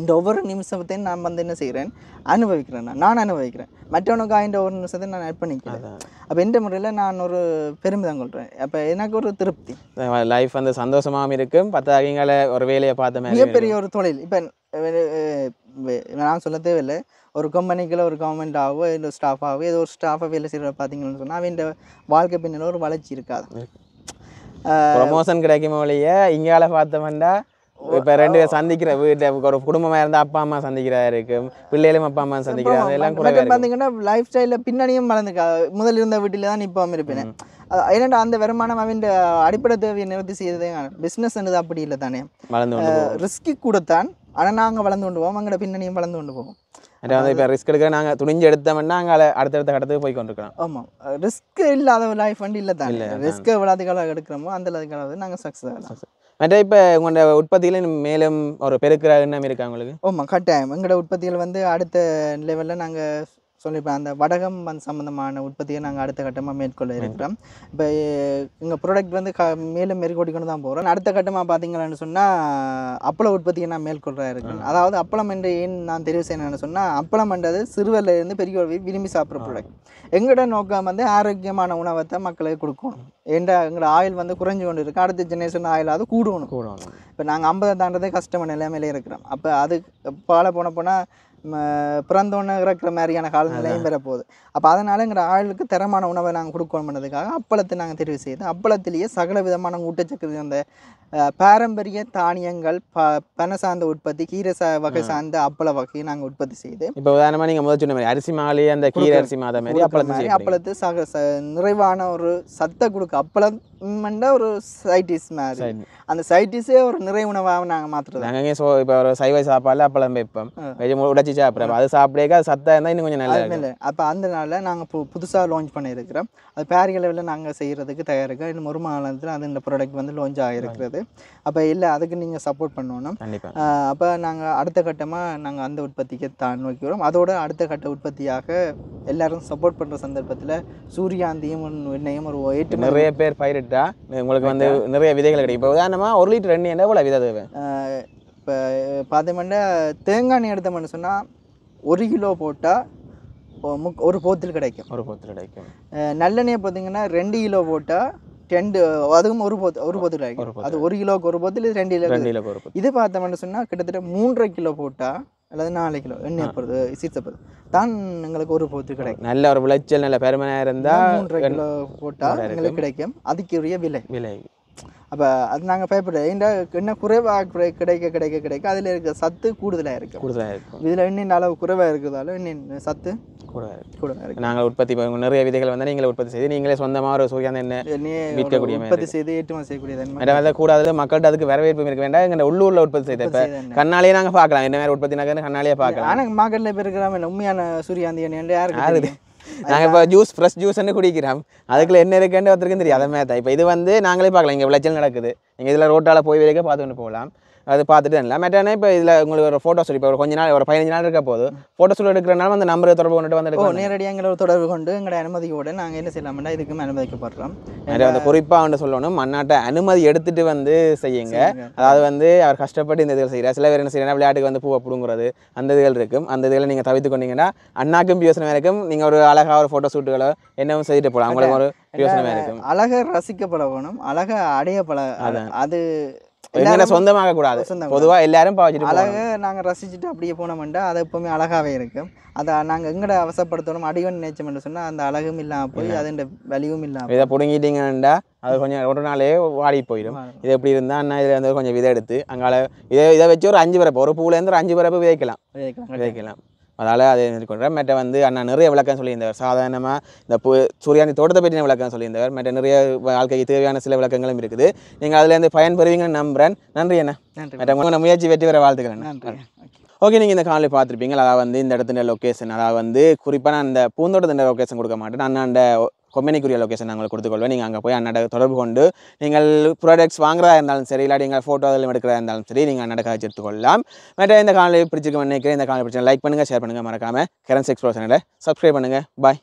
இந்த ஒவ்வொரு நிமிஷத்தையும் நான் வந்து என்ன செய்கிறேன், அனுபவிக்கிறேன், நான் அனுபவிக்கிறேன். மற்றவனுக்காக இந்த ஒரு நிமிஷத்தை நான் ஆட் பண்ணிக்கிறேன். அப்போ இந்த முறையில் நான் ஒரு பெருமிதம் கொள்கிறேன். அப்போ எனக்கு ஒரு திருப்தி, லைஃப் வந்து சந்தோஷமாகவும் இருக்கும். 10 அகிங்களை ஒரு வேலையை பார்த்த மாதிரி மிகப்பெரிய ஒரு தொழில். இப்போ நான் சொல்ல தேவையில்லை, ஒரு கம்பெனிக்குள்ள ஒரு கவர்மெண்ட்டாகவோ இல்லை ஸ்டாஃபாகவோ ஏதோ ஒரு ஸ்டாஃபாக வேலை செய்கிற பார்த்தீங்கன்னு சொன்னால் அவன் இந்த வாழ்க்கை பின்னால் ஒரு வளர்ச்சி இருக்காது. ப்ரொமோஷன் கிடைக்கும் வழியே இங்கால பார்த்தோம்னா இப்போ 2 பேர் சந்திக்கிற வீட்டை ஒரு குடும்பமாக இருந்தால் அப்பா அம்மா சந்திக்கிறா இருக்கும், பிள்ளைகளும் அப்பா அம்மா சந்திக்கிறா, அதெல்லாம் கூட பார்த்தீங்கன்னா லைஃப் ஸ்டைலில் பின்னணியும் வளர்ந்துக்கா. முதல் இருந்த வீட்டில் தான் இப்போ இருப்பேன். ஏன்னா அந்த வருமானம் அவன் அடிப்படை தேவையை நிவர்த்தி செய்யறதே. பிஸ்னஸ் அப்படி இல்லை தானே, வளர்ந்து ரிஸ்கி கூடத்தான், ஆனால் நாங்கள் வளர்ந்து கொண்டு போவோம், அங்கட பின்னணியும் வளர்ந்து கொண்டு போவோம். வந்து இப்போ ரிஸ்க் எடுக்க நாங்கள் துணிஞ்சு எடுத்தோம்னா அங்கே அடுத்தடுத்த கடத்துக்கு போய் கொண்டிருக்கிறோம். ஆமாம், ரிஸ்க் இல்லாத லைஃப் வந்து இல்லை தான். ரிஸ்க் எவ்வளோதுக்காக எடுக்கிறோமோ அந்த அளவுக்காக நாங்கள் சக்ஸஸ் ஆகலாம். மற்ற இப்போ உங்களோட உற்பத்தியில் மேலும் ஒரு பெருக்கிற எண்ணம் இருக்கா உங்களுக்கு? ஆமாம், கட்டாயம். எங்களோட உற்பத்திகள் வந்து அடுத்த லெவலில் நாங்கள் சொல்லியிருப்பேன், அந்த வடகம் சம்மந்தமான உற்பத்தியை நாங்கள் அடுத்த கட்டமாக மேற்கொள்ள இருக்கிறோம். இப்போ எங்கள் ப்ராடக்ட் வந்து மேலும் மெருகோடிக்கொண்டு தான் போகிறோம். அடுத்த கட்டமாக பார்த்தீங்கன்னு சொன்னால் அப்பள உற்பத்தியை நான் மேற்கொள்கிறா இருக்கேன். அதாவது அப்பளம் என்று ஏன் நான் தெரிவு செய்யணும்னு சொன்னால், அப்பளம்ன்றது சிறுவர்லேருந்து பெரியவர் விரும்பி சாப்பிட்ற ப்ராடக்ட். எங்களோட நோக்கம் வந்து ஆரோக்கியமான உணவத்தை மக்களுக்கு கொடுக்கணும். எங்களோட ஆயில் வந்து குறைஞ்சு கொண்டு இருக்குது, அடுத்த ஜெனரேஷன் ஆயிலாவது கூடணும். இப்போ நாங்கள் 50 தாண்டதே கஷ்டமான நிலைமையிலே இருக்கிறோம். அப்போ அது பாலை போனால் பிறந்தோன்னே இறக்குற மாதிரியான காலநிலையும் பெறப்போகுது. அப்போ அதனால் எங்களோட ஆளுக்கு தரமான உணவை நாங்கள் கொடுக்கணும்ன்றதுக்காக அப்பளத்தை நாங்கள் தெரிவு செய்து அப்பளத்திலேயே சகல விதமான ஊட்டச்சத்து அந்த பாரம்பரிய தானியங்கள் பனை சார்ந்த உற்பத்தி கீரை வகை சார்ந்த அப்பள வகையை நாங்கள் உற்பத்தி செய்து இப்போ உதாரணமாக நீங்கள் முதல் சொன்ன மாதிரி அரிசி மாலி அந்த கீரை அரிசி மாத மாதிரி அப்பளத்து நிறைவான ஒரு சத்தை கொடுக்க அப்பளம் ஒரு சைடிஷ் மாதிரி அந்த சைடிஷே ஒரு நிறை உணவாக நாங்கள் மாற்றுறது. நாங்கள் இப்போ ஒரு சைவ சாப்பாடில் அப்பளம் வைப்போம் உடைச்சி சாப்பிட்றோம் அது சாப்பிடேக்க அது சத்தாக இருந்தால் இன்னும் கொஞ்சம் நல்லா இல்லை. அப்போ அந்த நாளில் நாங்கள் புதுசாக லான்ச் பண்ணியிருக்கிறோம். அது பேரிய லெவலில் நாங்கள் செய்கிறதுக்கு தயாரிக்க இன்னும் ஒரு மாதத்தில் அது இந்த ப்ராடக்ட் வந்து லான்ச் ஆகிருக்கிறது. அப்போ இல்லை அதுக்கு நீங்கள் சப்போர்ட் பண்ணணும். அப்போ நாங்கள் அடுத்த கட்டமாக நாங்கள் அந்த உற்பத்திக்கு தான் நோக்கிறோம். அதோட அடுத்த கட்ட உற்பத்தியாக எல்லாரும் சப்போர்ட் பண்ணுற சந்தர்ப்பத்தில் சூரியாந்தியும் எண்ணெயும் ஒரு ஏற்று நிறைய பேர் பயிரிட்டா உங்களுக்கு வந்து நிறைய விதைகள் கிடைக்கும். இப்போ உதாரணமாக 1 லிட்டர் எண்ணெய் எவ்வளோ விதை தேவை? இப்போ பார்த்தோம்னா தேங்காய் எண்ணெய் எடுத்தோம்னு சொன்னால் 1 கிலோ போட்டால் ஒரு போத்தில் கிடைக்கும். நல்லெண்ணெயை பார்த்தீங்கன்னா 2 கிலோ போட்டால் 2 அதுவும் ஒரு போத்தில் கிடைக்கும். அது 1 கிலோவுக்கு ஒரு போத்தில் 2 கிலோ. இது பார்த்தோம்னு சொன்னால் கிட்டத்தட்ட 3.5 கிலோ போட்டால் அல்லது 4 கிலோ எண்ணெய் பொறுத்து சீசப்பது தான் எங்களுக்கு ஒரு போத்து கிடைக்கும். நல்ல ஒரு விளைச்சல் நல்ல பெருமையாக இருந்தால் 3.5 கிலோ போட்டால் எங்களுக்கு கிடைக்கும். அதுக்குரிய விலை அப்போ அது நாங்கள் பயப்படுறோம். ஏன்னா எண்ணெய் குறைவாக கிடைக்க அதில் இருக்க சத்து கூடுதலாக இருக்கும். இதில் எண்ணெயின் அளவு குறைவாக இருக்கிறதால எண்ணெய் சத்து கூட நாங்கள் உற்பத்தி நிறைய விதைகள் வந்து நீங்களே உற்பத்தி செய்து நீங்களே சொந்தமாக ஒரு சூரியாந்த எண்ணெய் விற்கக்கூடிய உற்பத்தி செய்து ஏற்றுமதி செய்யக்கூடியது அதை கூடாது. மக்கள்கிட்ட அதுக்கு வரவேற்பு இருக்க வேண்டாம். எங்கள் உள்ளூரில் உற்பத்தி செய்த இப்போ கண்ணாலேயே நாங்கள் பார்க்கலாம் என்ன மாதிரி உற்பத்தி கண்ணாலேயே பார்க்கலாம். ஆனால் மார்க்கெட்டில் இப்போ இருக்கிற உண்மையான சூரியாந்தி எண்ணெய் யாருக்கு நாங்கள் இப்போ ஃப்ரெஷ் ஜூஸ்ன்னு குடிக்கிறோம். அதுக்குள்ள என்ன இருக்குன்னு ஒருத்தருக்கும் தெரியும். அதை மாதிரி தான் இப்போ இது வந்து நாங்களே பார்க்கலாம். இங்கே விளைச்சல் நடக்குது. நீங்கள் இதில் ரோட்டால் போய் வரைக்கும் பார்த்துட்டு போகலாம். அது பார்த்துட்டு இல்லை மேட்டானே இப்போ இதில் உங்களுக்கு ஒரு ஃபோட்டோ ஸ்டூடியோ இப்போ ஒரு கொஞ்ச நாள் ஒரு 15 நாள் இருக்க போது ஃபோட்டோ ஸ்டூடியோ எடுக்கிறனால அந்த நம்பரை தொடர்பு கொண்டு வந்து நேரடியாக எங்களை தொடர்பு கொண்டு எங்களோட அனுமதியோடு நாங்கள் என்ன செய்யலாம்னா இதுக்கும் அனுமதிக்கப்படுறோம். அந்த குறிப்பாக வந்து சொல்லணும் மண்ணாட்டை அனுமதி எடுத்துகிட்டு வந்து செய்யுங்க. அதாவது வந்து அவர் கஷ்டப்பட்டு இந்த இதில் செய்கிறார். சில பேர் என்ன செய்யறா விளையாட்டுக்கு வந்து பூவை பிடுங்குறது அந்த இதுகள் இருக்கும். அந்த இதில் நீங்கள் தவிர்த்து கொண்டீங்கன்னா அண்ணாக்கும் யோசனை இருக்கும். நீங்கள் ஒரு அழகாக ஒரு ஃபோட்டோ ஷூட்டுகளோ என்னவும் செய்துட்டு போகலாம். உங்களுக்கு ஒரு யோசனை இருக்கும். அழகாக ரசிக்கப்பட வேணும். அழகாக அடையப்பட அது எல்லாரும் சொந்தமாக கூடாது. பொதுவாக எல்லாரும் பாவச்சிட்டு அழகை நாங்கள் ரசிச்சுட்டு அப்படியே போனோம்னா அது எப்பவுமே அழகாகவே இருக்கும். அதை நாங்கள் எங்கட அவசரப்படுத்தணும் அடிவன் நினைச்சோம்னு சொன்னால் அந்த அழகும் இல்லாமல் போய் அதோட வலிவும் இல்லாமல் இதை பிடுங்கிட்டீங்கன்னா அது கொஞ்சம் ஒரு நாளே வாடி போயிடும். இது எப்படி இருந்தால் அண்ணா இதில் வந்து கொஞ்சம் விதை எடுத்து அங்கால இதை வச்சு ஒரு 5 பரப்பு ஒரு பூலேருந்து ஒரு 5 பரப்பு விதைக்கலாம். அதால் அதை கொண்டு மெட்ட வந்து அண்ணா நிறைய விளக்கம் சொல்லியிருந்தவர். சாதாரணமாக இந்த சூரியாந்தி தோட்டத்தை பற்றின விளக்கம் சொல்லியிருந்தவர். மெட்ட நிறைய வாழ்க்கைக்கு தேவையான சில விளக்கங்களும் இருக்குது. நீங்கள் அதுலேருந்து பயன்பெறுவீங்கன்னு நம்புகிறேன். நன்றி அண்ணா. மெட்ட முயற்சி வெற்றி பெற வாழ்த்துக்கிறேன். ஓகே, நீங்கள் இந்த காலையில் பார்த்துருப்பீங்க. அதாவது வந்து இந்த இடத்துல லொக்கேஷன் அதாவது வந்து குறிப்பாக நான் அந்த பூந்தோட்டத்தின் லொக்கேஷன் கொடுக்க மாட்டேன். அண்ணாண்ட கொம்பனிக்குரிய லொக்கேஷன் நாங்கள் கொடுத்துக்கொள்வேன். நீங்கள் அங்கே போய் அண்ணாட தொடர்பு கொண்டு நீங்கள் ப்ராடக்ட்ஸ் வாங்குறதா இருந்தாலும் சரி இல்லாட்டி நீங்கள் ஃபோட்டோ அதில் எடுக்கிறதா இருந்தாலும் சரி நீங்கள் அண்ணாட காய்ச்சி எடுத்துக்கொள்ளலாம். மற்ற இந்த காலையில் பிடிச்சிருக்க நினைக்கிறேன். இந்த காலையில் பிடிச்சா லைக் பண்ணுங்கள், ஷேர் பண்ணுங்கள், மறக்காமல் கரன்ஸ் எக்ஸ்ப்ளோர் சேனலை சப்ஸ்கிரைப் பண்ணுங்கள். பாய்.